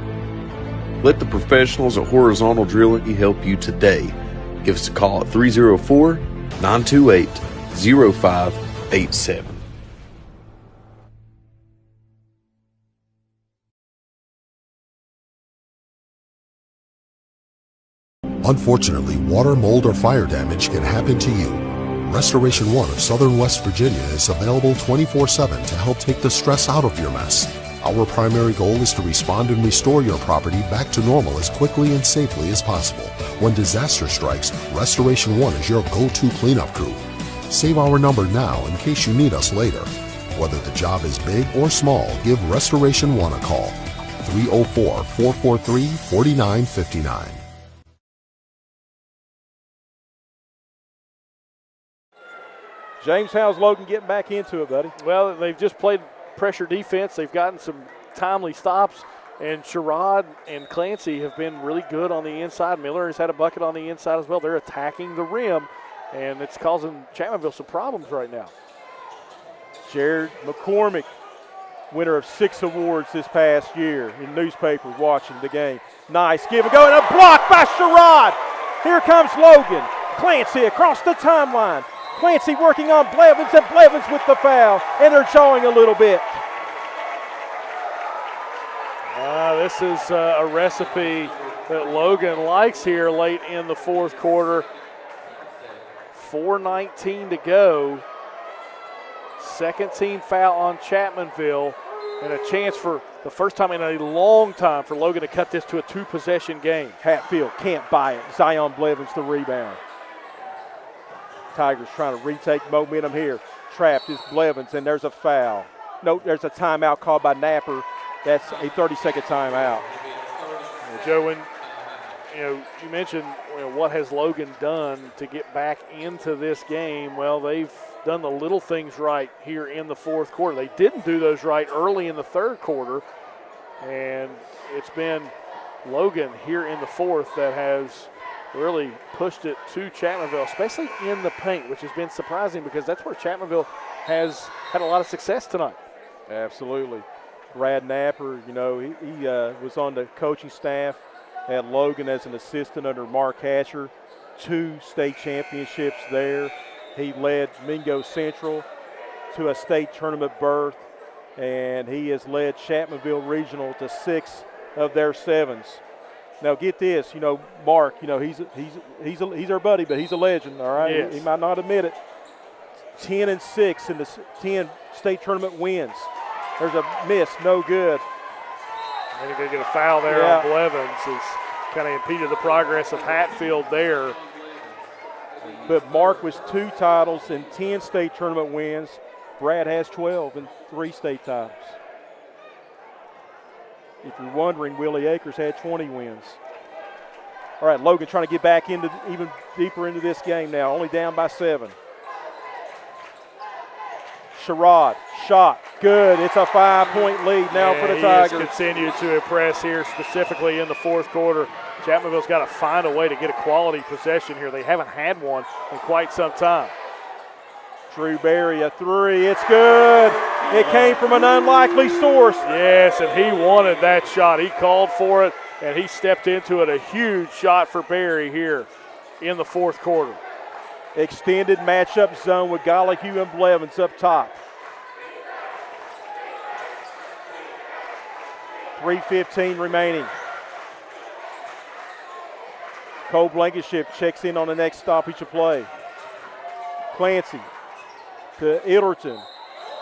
[SPEAKER 9] Let the professionals at Horizontal Drilling help you today. Give us a call at 304-928-0587.
[SPEAKER 15] Unfortunately, water, mold, or fire damage can happen to you. Restoration One of Southern West Virginia is available 24/7 to help take the stress out of your mess. Our primary goal is to respond and restore your property back to normal as quickly and safely as possible. When disaster strikes, Restoration One is your go-to cleanup crew. Save our number now in case you need us later. Whether the job is big or small, give Restoration One a call. 304-443-4959.
[SPEAKER 2] James, how's Logan getting back into it, buddy?
[SPEAKER 1] Well, they've just played pressure defense. They've gotten some timely stops And Sherrod and Clancy have been really good on the inside. Miller has had a bucket on the inside as well. They're attacking the rim, and it's causing Chapmanville some problems right now.
[SPEAKER 2] Jared McCormick, winner of 6 awards this past year in newspapers watching the game. Nice give and go, and a block by Sherrod. Here comes Logan. Clancy across the timeline. Clancy working on Blevins, and Blevins with the foul, and they're jawing a little bit.
[SPEAKER 1] This is a recipe that Logan likes here late in the fourth quarter. 4:19 to go. Second team foul on Chapmanville, and a chance for the first time in a long time for Logan to cut this to a 2-possession game.
[SPEAKER 2] Hatfield can't buy it. Zion Blevins the rebound. Tigers trying to retake momentum here. Trapped is Blevins, and there's a foul. No, there's a timeout called by Napier. That's a 30-second timeout.
[SPEAKER 1] Joe, when you mentioned what has Logan done to get back into this game. Well, they've done the little things right here in the fourth quarter. They didn't do those right early in the third quarter, and it's been Logan here in the fourth that has really pushed it to Chapmanville, especially in the paint, which has been surprising because that's where Chapmanville has had a lot of success tonight.
[SPEAKER 2] Absolutely. Brad Napier, he was on the coaching staff at Logan as an assistant under Mark Hatcher. 2 state championships there. He led Mingo Central to a state tournament berth, and he has led Chapmanville Regional to 6 of their 7s. Now get this, Mark, he's our buddy, but he's a legend, all right?
[SPEAKER 1] Yes.
[SPEAKER 2] He might not admit it. 10-6 in the 10 state tournament wins. There's a miss, no good.
[SPEAKER 1] I think they get a foul there on Blevins. It's kind of impeded the progress of Hatfield there.
[SPEAKER 2] But Mark was 2 titles and 10 state tournament wins. Brad has 12 and 3 state titles. If you're wondering, Willie Akers had 20 wins. All right, Logan trying to get back into even deeper into this game now, only down by 7. Sherrod, shot, good. It's a 5-point lead now for the Tigers.
[SPEAKER 1] He has continued to impress here, specifically in the fourth quarter. Chapmanville's got to find a way to get a quality possession here. They haven't had one in quite some time.
[SPEAKER 2] Drew Berry, a 3. It's good. It came from an unlikely source.
[SPEAKER 1] Yes, and he wanted that shot. He called for it, and he stepped into it. A huge shot for Berry here in the fourth quarter.
[SPEAKER 2] Extended matchup zone with Gollihue and Blevins up top. 3:15 remaining. Cole Blankenship checks in on the next stoppage of play. Clancy to Ilderton.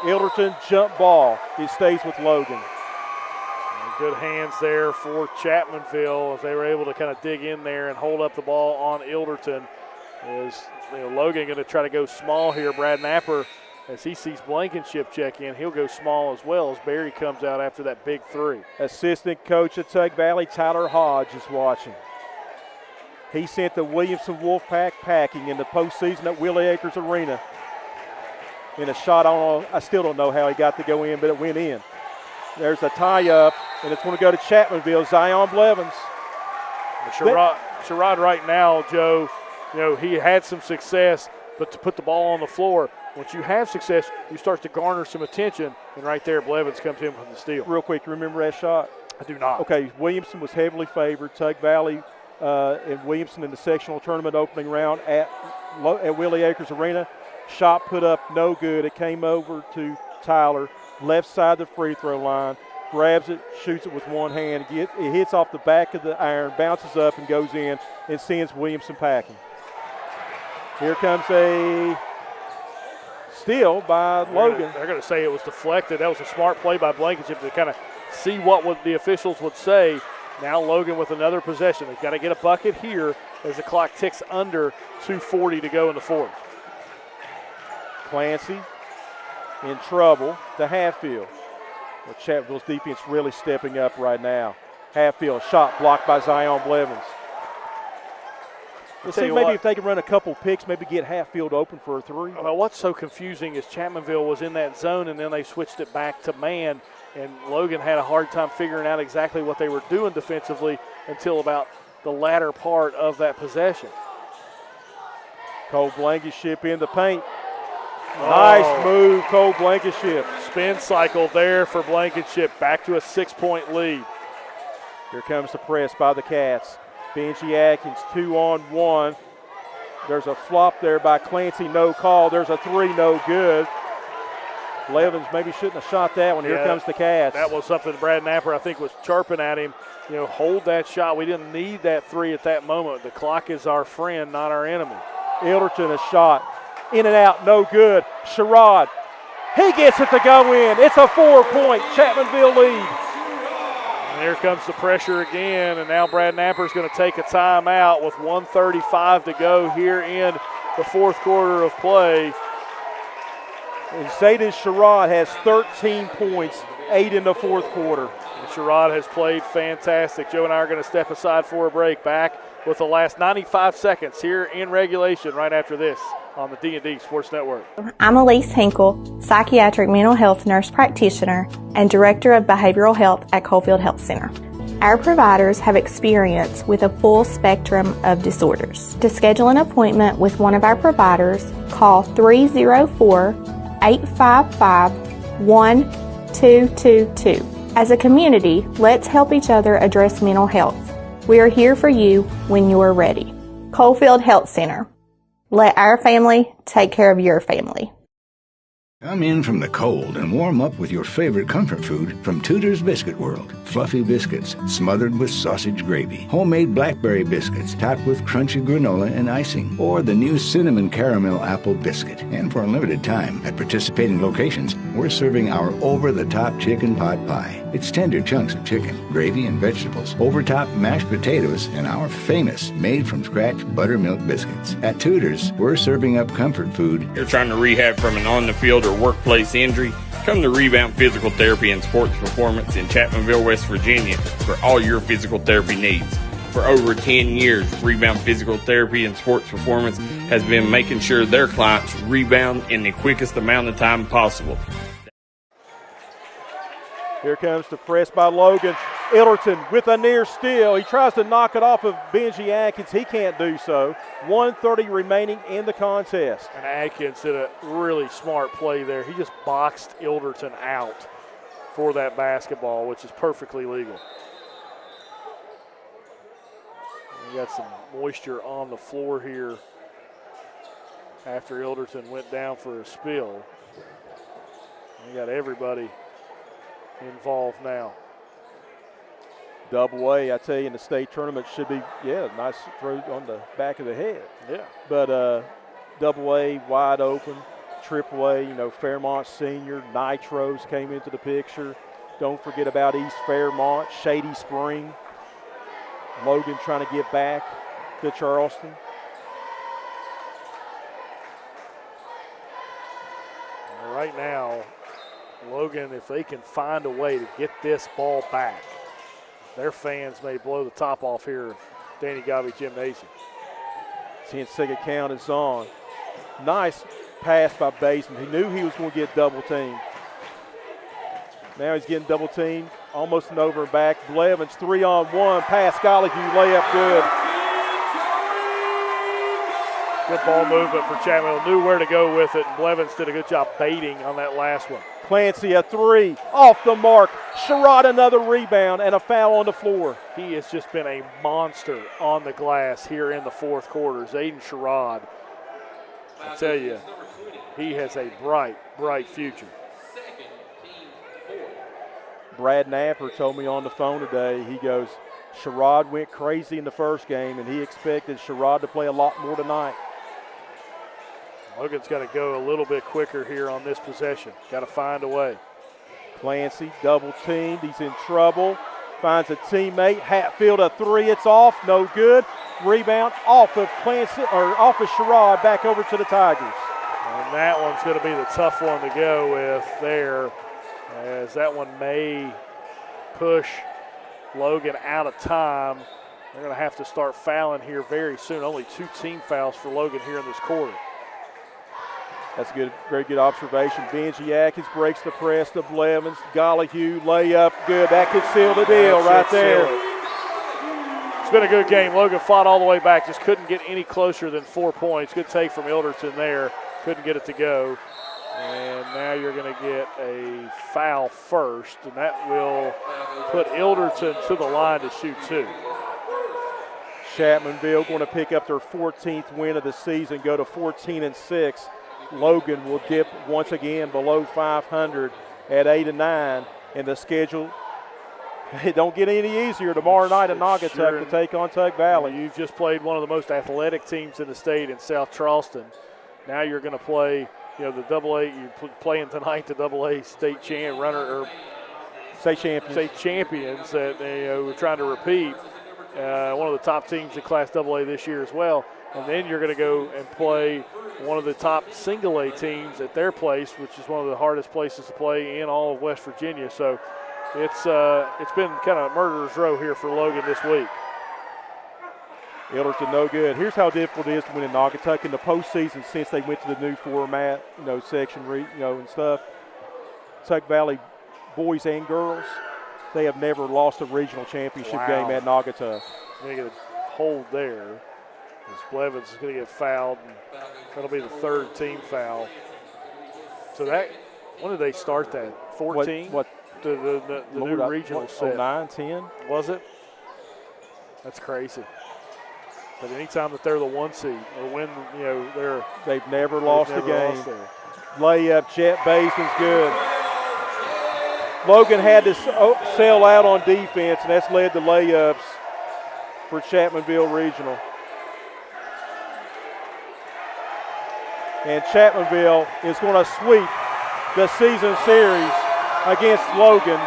[SPEAKER 2] Ilderton jump ball. It stays with Logan.
[SPEAKER 1] Good hands there for Chapmanville as they were able to kind of dig in there and hold up the ball on Ilderton. Logan going to try to go small here. Brad Napier, as he sees Blankenship check in, he'll go small as well as Berry comes out after that big 3.
[SPEAKER 2] Assistant coach at Tug Valley, Tyler Hodge, is watching. He sent the Williamson Wolfpack packing in the postseason at Willie Akers Arena. In a shot I still don't know how he got to go in, but it went in. There's a tie-up, and it's going to go to Chapmanville. Zion Blevins.
[SPEAKER 1] Sherrod right now, Joe, he had some success, but to put the ball on the floor, once you have success, you start to garner some attention, and right there Blevins comes in from the steal.
[SPEAKER 2] Real quick, you remember that shot?
[SPEAKER 1] I do not.
[SPEAKER 2] Okay, Williamson was heavily favored. Tug Valley and Williamson in the sectional tournament opening round at Willie Akers Arena. Shot put up, no good. It came over to Tyler, left side of the free throw line, grabs it, shoots it with one hand. It hits off the back of the iron, bounces up and goes in and sends Williamson packing. Here comes a steal by Logan.
[SPEAKER 1] They're going to say it was deflected. That was a smart play by Blankenship to kind of see what the officials would say. Now Logan with another possession. They've got to get a bucket here as the clock ticks under 2:40 to go in the fourth.
[SPEAKER 2] Clancy in trouble to Hatfield. Well, Chapmanville's defense really stepping up right now. Hatfield, shot blocked by Zion Blevins. Let's see, maybe if they can run a couple picks, maybe get Hatfield open for a 3.
[SPEAKER 1] Well, what's so confusing is Chapmanville was in that zone, and then they switched it back to man, and Logan had a hard time figuring out exactly what they were doing defensively until about the latter part of that possession.
[SPEAKER 2] Cole Blankenship in the paint. Nice move, Cole Blankenship.
[SPEAKER 1] Spin cycle there for Blankenship. Back to a 6-point lead.
[SPEAKER 2] Here comes the press by the Cats. Benji Atkins 2-on-1. There's a flop there by Clancy, no call. There's a three, no good. Blevins maybe shouldn't have shot that one. Here comes the Cats.
[SPEAKER 1] That was something Brad Napier, I think, was chirping at him. Hold that shot. We didn't need that three at that moment. The clock is our friend, not our enemy.
[SPEAKER 2] Ilderton a shot. In and out, no good. Sherrod, he gets it to go in. It's a 4-point Chapmanville lead.
[SPEAKER 1] And here comes the pressure again, and now Brad Napier's going to take a timeout with 1:35 to go here in the fourth quarter of play.
[SPEAKER 2] And Zayden Sherrod has 13 points, 8 in the fourth quarter.
[SPEAKER 1] And Sherrod has played fantastic. Joe and I are going to step aside for a break. Back with the last 95 seconds here in regulation right after this on the D&D Sports Network.
[SPEAKER 16] I'm Elise Hinkle, psychiatric mental health nurse practitioner and director of behavioral health at Coalfield Health Center. Our providers have experience with a full spectrum of disorders. To schedule an appointment with one of our providers, call 304-855-1222. As a community, let's help each other address mental health. We are here for you when you are ready. Coalfield Health Center. Let our family take care of your family.
[SPEAKER 17] Come in from the cold and warm up with your favorite comfort food from Tudor's Biscuit World. Fluffy biscuits smothered with sausage gravy. Homemade blackberry biscuits topped with crunchy granola and icing. Or the new cinnamon caramel apple biscuit. And for a limited time, at participating locations, we're serving our over-the-top chicken pot pie. It's tender chunks of chicken, gravy and vegetables, over-top mashed potatoes, and our famous made-from-scratch buttermilk biscuits. At Tudor's, we're serving up comfort food.
[SPEAKER 10] You're trying to rehab from an on-the-field or workplace injury? Come to Rebound Physical Therapy and Sports Performance in Chapmanville, West Virginia for all your physical therapy needs. For over 10 years, Rebound Physical Therapy and Sports Performance has been making sure their clients rebound in the quickest amount of time possible.
[SPEAKER 2] Here comes the press by Logan. Ilderton with a near steal. He tries to knock it off of Benji Atkins. He can't do so. 1:30 remaining in the contest.
[SPEAKER 1] And Atkins did a really smart play there. He just boxed Ilderton out for that basketball, which is perfectly legal. We got some moisture on the floor here after Ilderton went down for a spill. We got everybody involved now.
[SPEAKER 2] Double A, I tell you, in the state tournament should be, nice throw on the back of the head.
[SPEAKER 1] Yeah.
[SPEAKER 2] But double A wide open, triple A, Fairmont Senior, Nitros came into the picture. Don't forget about East Fairmont, Shady Spring. Logan trying to get back to Charleston.
[SPEAKER 1] Right now, Logan, if they can find a way to get this ball back, their fans may blow the top off here at Danny Gobby Gymnasium.
[SPEAKER 2] 10-second count is on. Nice pass by Baseman. He knew he was going to get double teamed. Now he's getting double teamed, almost an over and back. Blevins 3-on-1, pass Gollahew, layup good.
[SPEAKER 1] Good ball movement for Chapmanville. Knew where to go with it, and Blevins did a good job baiting on that last one.
[SPEAKER 2] Clancy a three, off the mark. Sherrod another rebound and a foul on the floor.
[SPEAKER 1] He has just been a monster on the glass here in the fourth quarter. Zayden Sherrod, I tell you, he has a bright, bright future.
[SPEAKER 2] Brad Napier told me on the phone today, he goes, Sherrod went crazy in the first game, and he expected Sherrod to play a lot more tonight.
[SPEAKER 1] Logan's got to go a little bit quicker here on this possession. Got to find a way.
[SPEAKER 2] Clancy double teamed. He's in trouble. Finds a teammate. Hatfield a three. It's off. No good. Rebound off of Clancy or off of Sherrod back over to the Tigers.
[SPEAKER 1] And that one's going to be the tough one to go with there, as that one may push Logan out of time. They're going to have to start fouling here very soon. Only 2 team fouls for Logan here in this quarter.
[SPEAKER 2] That's good, very good observation. Benji Atkins breaks the press to Blevins. Gollyhue, layup, good. That could seal the deal right there.
[SPEAKER 1] It's been a good game. Logan fought all the way back, just couldn't get any closer than 4 points. Good take from Ilderton there. Couldn't get it to go. And now you're going to get a foul first, and that will put Ilderton to the line to shoot 2.
[SPEAKER 2] Chapmanville going to pick up their 14th win of the season, go to 14-6. Logan will dip once again below 500 at 8-9, and the schedule it don't get any easier tomorrow night at Naugatuck to take on Tug Valley.
[SPEAKER 1] You've just played one of the most athletic teams in the state in South Charleston. Now you're going to play, the AA. You're playing tonight the AA state
[SPEAKER 2] state champions.
[SPEAKER 1] State champions that we're trying to repeat. One of the top teams in Class AA this year as well. And then you're going to go and play one of the top single A teams at their place, which is one of the hardest places to play in all of West Virginia. So it's been kind of murderer's row here for Logan this week.
[SPEAKER 2] Ilderton no good. Here's how difficult it is to win in Naugatuck in the postseason since they went to the new format, section, and stuff. Tug Valley boys and girls, they have never lost a regional championship game at Naugatuck.
[SPEAKER 1] They get a hold there. Blevins is going to get fouled, and that'll be the 3rd team foul. So when did they start that? 14?
[SPEAKER 2] What
[SPEAKER 1] the new regional set?
[SPEAKER 2] 9, 10?
[SPEAKER 1] Was it? That's crazy. But anytime that they're the 1 seed or win,
[SPEAKER 2] they've never lost a game. Layup, Jet Basin's good. Logan had to sell out on defense, and that's led to layups for Chapmanville Regional. And Chapmanville is going to sweep the season series against Logan.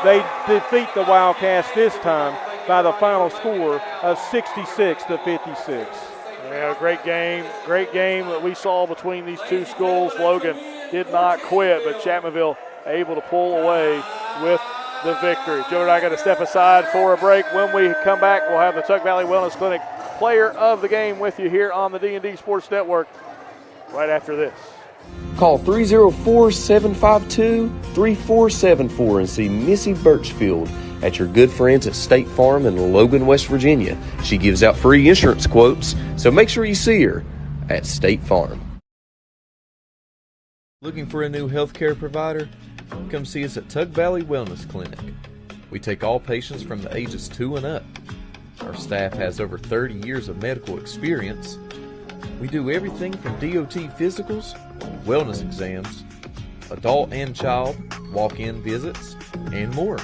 [SPEAKER 2] They defeat the Wildcats this time by the final score of 66-56.
[SPEAKER 1] Yeah, great game that we saw between these two schools. Logan did not quit, but Chapmanville able to pull away with the victory. Joe and I got to step aside for a break. When we come back, we'll have the Tug Valley Wellness Clinic player of the game with you here on the D&D Sports Network right after this.
[SPEAKER 9] Call 304-752-3474 and see Missy Birchfield at your good friends at State Farm in Logan, West Virginia. She gives out free insurance quotes, so make sure you see her at State Farm. Looking for a new healthcare provider? Come see us at Tug Valley Wellness Clinic. We take all patients from the ages 2 and up. Our staff has over 30 years of medical experience. We do everything from DOT physicals, wellness exams, adult and child, walk-in visits, and more.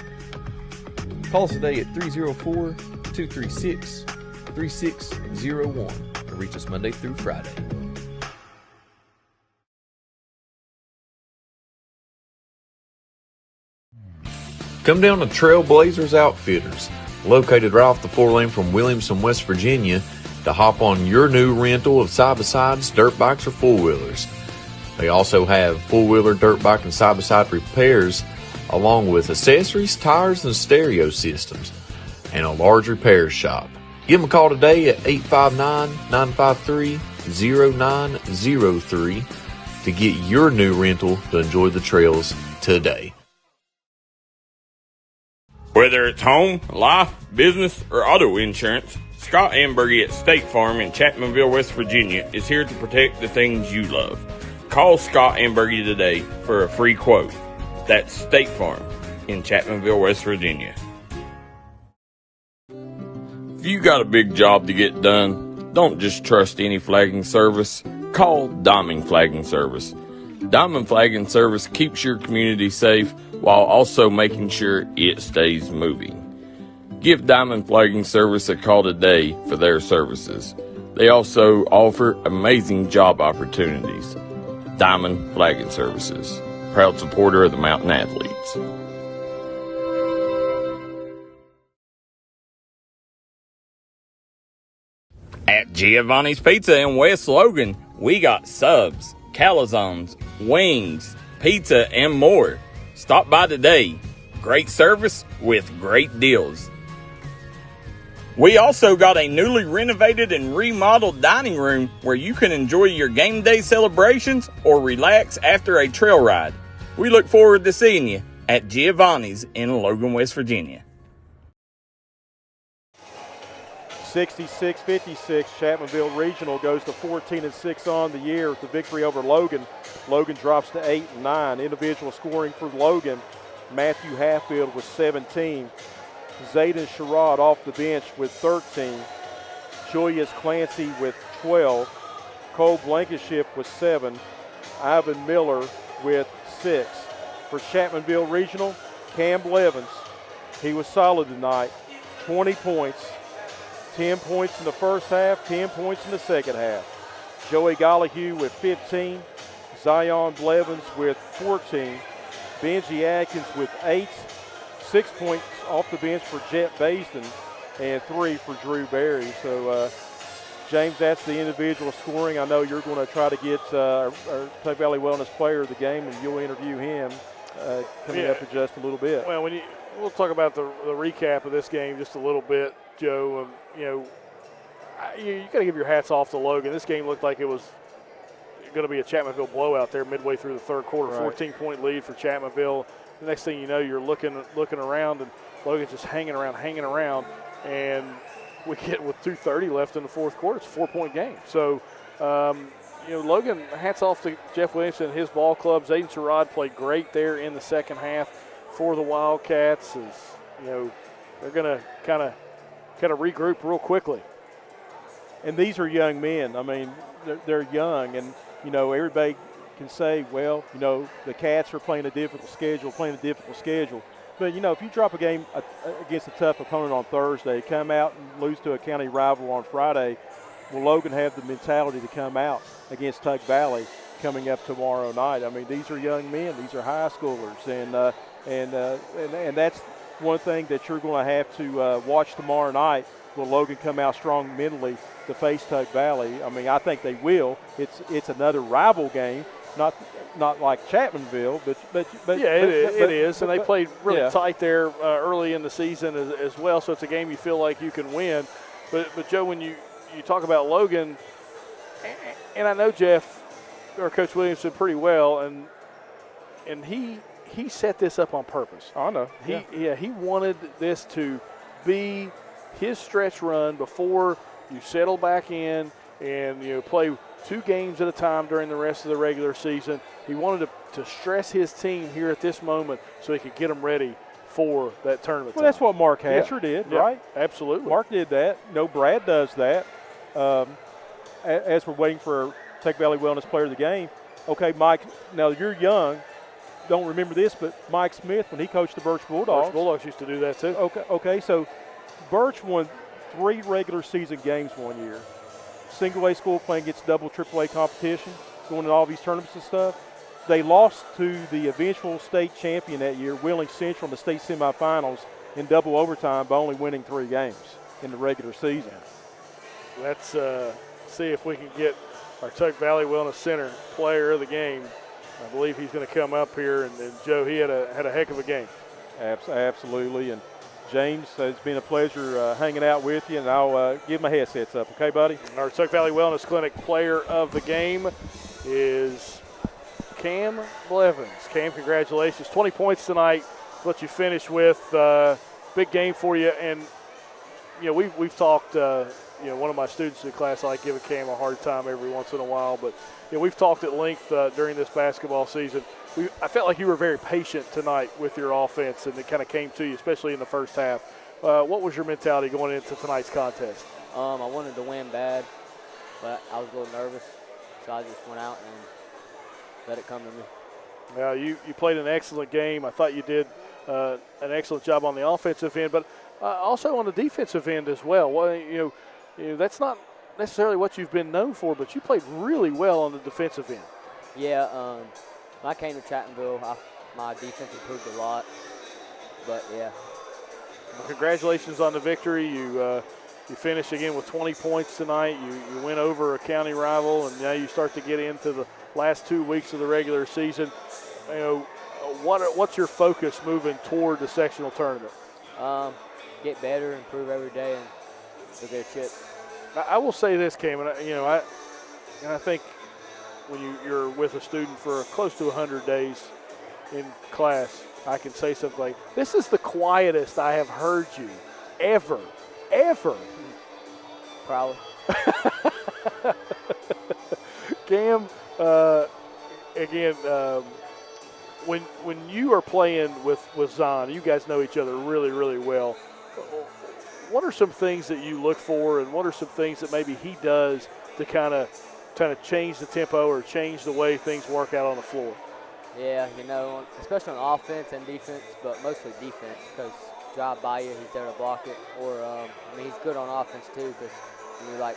[SPEAKER 9] Call us today at 304-236-3601 or reach us Monday through Friday. Come down to Trailblazers Outfitters, located right off the 4-lane from Williamson, West Virginia, to hop on your new rental of side-by-sides, dirt bikes, or four-wheelers. They also have four-wheeler, dirt bike, and side-by-side repairs, along with accessories, tires, and stereo systems, and a large repair shop. Give them a call today at 859-953-0903 to get your new rental to enjoy the trails today.
[SPEAKER 10] Whether it's home, life, business, or auto insurance, Scott Ambergy at State Farm in Chapmanville, West Virginia is here to protect the things you love. Call Scott Ambergy today for a free quote. That's State Farm in Chapmanville, West Virginia. If you got a big job to get done, don't just trust any flagging service. Call Diamond Flagging Service. Diamond Flagging Service keeps your community safe while also making sure it stays moving. Give Diamond Flagging Service a call today for their services. They also offer amazing job opportunities. Diamond Flagging Services, proud supporter of the Mountain Athletes. At Giovanni's Pizza in West Logan, we got subs, calzones, wings, pizza, and more. Stop by today. Great service with great deals. We also got a newly renovated and remodeled dining room where you can enjoy your game day celebrations or relax after a trail ride. We look forward to seeing you at Giovanni's in Logan, West Virginia.
[SPEAKER 2] 66-56, Chapmanville Regional goes to 14-6 on the year with the victory over Logan. Logan drops to 8-9. Individual scoring for Logan, Matthew Halffield with 17. Zayden Sherrod off the bench with 13. Julius Clancy with 12. Cole Blankenship with 7. Ivan Miller with 6. For Chapmanville Regional, Cam Blevins, he was solid tonight. 20 points. 10 points in the first half, 10 points in the second half. Joey Gollihue with 15. Zion Blevins with 14. Benji Atkins with 8. 6 points off the bench for Jet Basden and 3 for Drew Berry. So, James, that's the individual scoring. I know you're going to try to get our Tug Valley Wellness Player of the game, and you'll interview him coming up in just a little bit.
[SPEAKER 1] Well, we'll talk about the recap of this game just a little bit, Joe. You got to give your hats off to Logan. This game looked like it was going to be a Chapmanville blowout there midway through the third quarter. Right. 14-point lead for Chapmanville. The next thing you know, you're looking around, and Logan's just hanging around, and we get with 2:30 left in the fourth quarter. It's a 4-point game. So, Logan, hats off to Jeff Williamson and his ball club. Zayden Sherrod played great there in the second half for the Wildcats. They're going to kind of regroup real quickly.
[SPEAKER 2] And these are young men. I mean, they're young, and everybody can say, well, the Cats are playing a difficult schedule. But, if you drop a game against a tough opponent on Thursday, come out and lose to a county rival on Friday, will Logan have the mentality to come out against Tug Valley coming up tomorrow night? I mean, these are young men. These are high schoolers. And that's one thing that you're going to have to watch tomorrow night. Will Logan come out strong mentally to face Tug Valley? I mean, I think they will. It's another rival game. Not like Chapmanville, but
[SPEAKER 1] it is, and they played really tight there early in the season as well. So it's a game you feel like you can win. But Joe, when you talk about Logan, and I know Jeff or Coach Williamson pretty well, and he set this up on purpose.
[SPEAKER 2] I know.
[SPEAKER 1] He wanted this to be his stretch run before you settle back in and play 2 games at a time during the rest of the regular season. He wanted to stress his team here at this moment so he could get them ready for that tournament.
[SPEAKER 2] Well, that's what Mark Hatcher did, right?
[SPEAKER 1] Absolutely.
[SPEAKER 2] Mark did that. Brad does that. As we're waiting for Tug Valley Wellness Player of the Game, okay, Mike, now you're young. Don't remember this, but Mike Smith, when he coached the Birch Bulldogs
[SPEAKER 1] used to do that too.
[SPEAKER 2] Okay, so Birch won 3 regular season games one year. Single A school playing against double AAA competition, going to all these tournaments and stuff. They lost to the eventual state champion that year, Wheeling Central, in the state semifinals in double overtime by only winning 3 games in the regular season.
[SPEAKER 1] Let's see if we can get our Tug Valley Wellness Center player of the game. I believe he's going to come up here, and Joe, he had a heck of a game.
[SPEAKER 2] Absolutely, and James, it's been a pleasure hanging out with you, and I'll give my headsets up. Okay, buddy?
[SPEAKER 1] Our Tug Valley Wellness Clinic player of the game is Cam Blevins. Cam, congratulations. 20 points tonight, what you finished with. Big game for you. And, we've talked, one of my students in the class, I like giving Cam a hard time every once in a while, but we've talked at length during this basketball season. I felt like you were very patient tonight with your offense, and it kind of came to you, especially in the first half. What was your mentality going into tonight's contest?
[SPEAKER 18] I wanted to win bad, but I was a little nervous, so I just went out and let it come to me.
[SPEAKER 1] Well, you played an excellent game. I thought you did an excellent job on the offensive end, but also on the defensive end as well. Well, that's not necessarily what you've been known for, but you played really well on the defensive end.
[SPEAKER 18] Yeah, when I came to Chapmanville, my defense improved a lot, but yeah.
[SPEAKER 1] Well, congratulations on the victory. You finished again with 20 points tonight. You went over a county rival, and now you start to get into the last 2 weeks of the regular season. What's your focus moving toward the sectional tournament?
[SPEAKER 18] Get better, improve every day, and they'll get a chip.
[SPEAKER 1] I will say this, Cam, and I think when you're with a student for close to 100 days in class, I can say something like, this is the quietest I have heard you ever.
[SPEAKER 18] Probably.
[SPEAKER 1] Cam, again, when you are playing with Zahn, you guys know each other really, really well. What are some things that you look for, and what are some things that maybe he does to kind of change the tempo or change the way things work out on the floor?
[SPEAKER 18] Yeah, especially on offense and defense, but mostly defense, because drive by you, he's there to block it. Or, he's good on offense too, because when you're like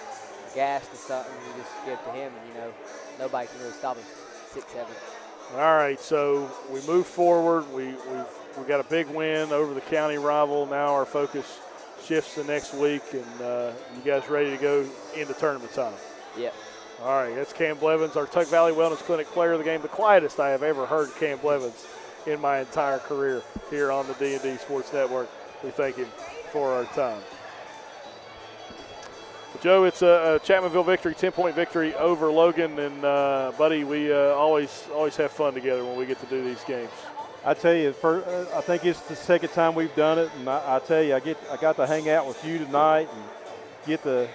[SPEAKER 18] gassed or something, you just give it to him, and nobody can really stop him. 6'7".
[SPEAKER 1] All right, so we move forward. We got a big win over the county rival. Now our focus shifts to next week, and you guys ready to go into tournament time?
[SPEAKER 18] Yep.
[SPEAKER 1] All right, that's Cam Blevins, our Tug Valley Wellness Clinic player of the game, the quietest I have ever heard Cam Blevins in my entire career here on the D&D Sports Network. We thank him for our time. Joe, it's a Chapmanville victory, 10-point victory over Logan, and buddy, we always have fun together when we get to do these games.
[SPEAKER 2] I tell you, I think it's the second time we've done it, and I tell you, I got to hang out with you tonight and get the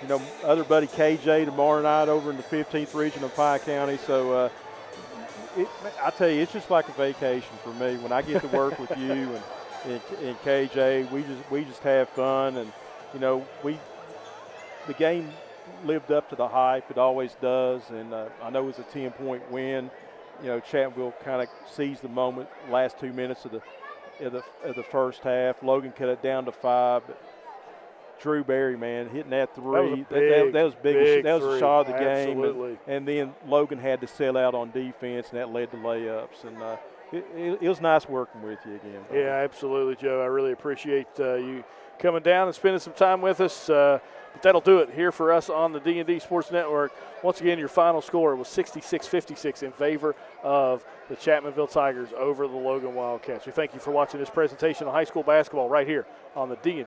[SPEAKER 2] other buddy KJ tomorrow night over in the 15th region of Pye County. So I tell you, it's just like a vacation for me when I get to work with you and KJ. We just have fun, and the game lived up to the hype. It always does, and I know it was a 10-point win. Chapmanville kind of seized the moment last 2 minutes of the first half. Logan cut it down to 5. But Drew Berry, man, hitting that three. That was big. That was a shot of the game. And then Logan had to sell out on defense, and that led to layups. And it was nice working with you again, buddy.
[SPEAKER 1] Yeah, absolutely, Joe. I really appreciate you coming down and spending some time with us. But that'll do it here for us on the D&D Sports Network. Once again, your final score was 66-56 in favor of the Chapmanville Tigers over the Logan Wildcats. We thank you for watching this presentation of high school basketball right here on the D&D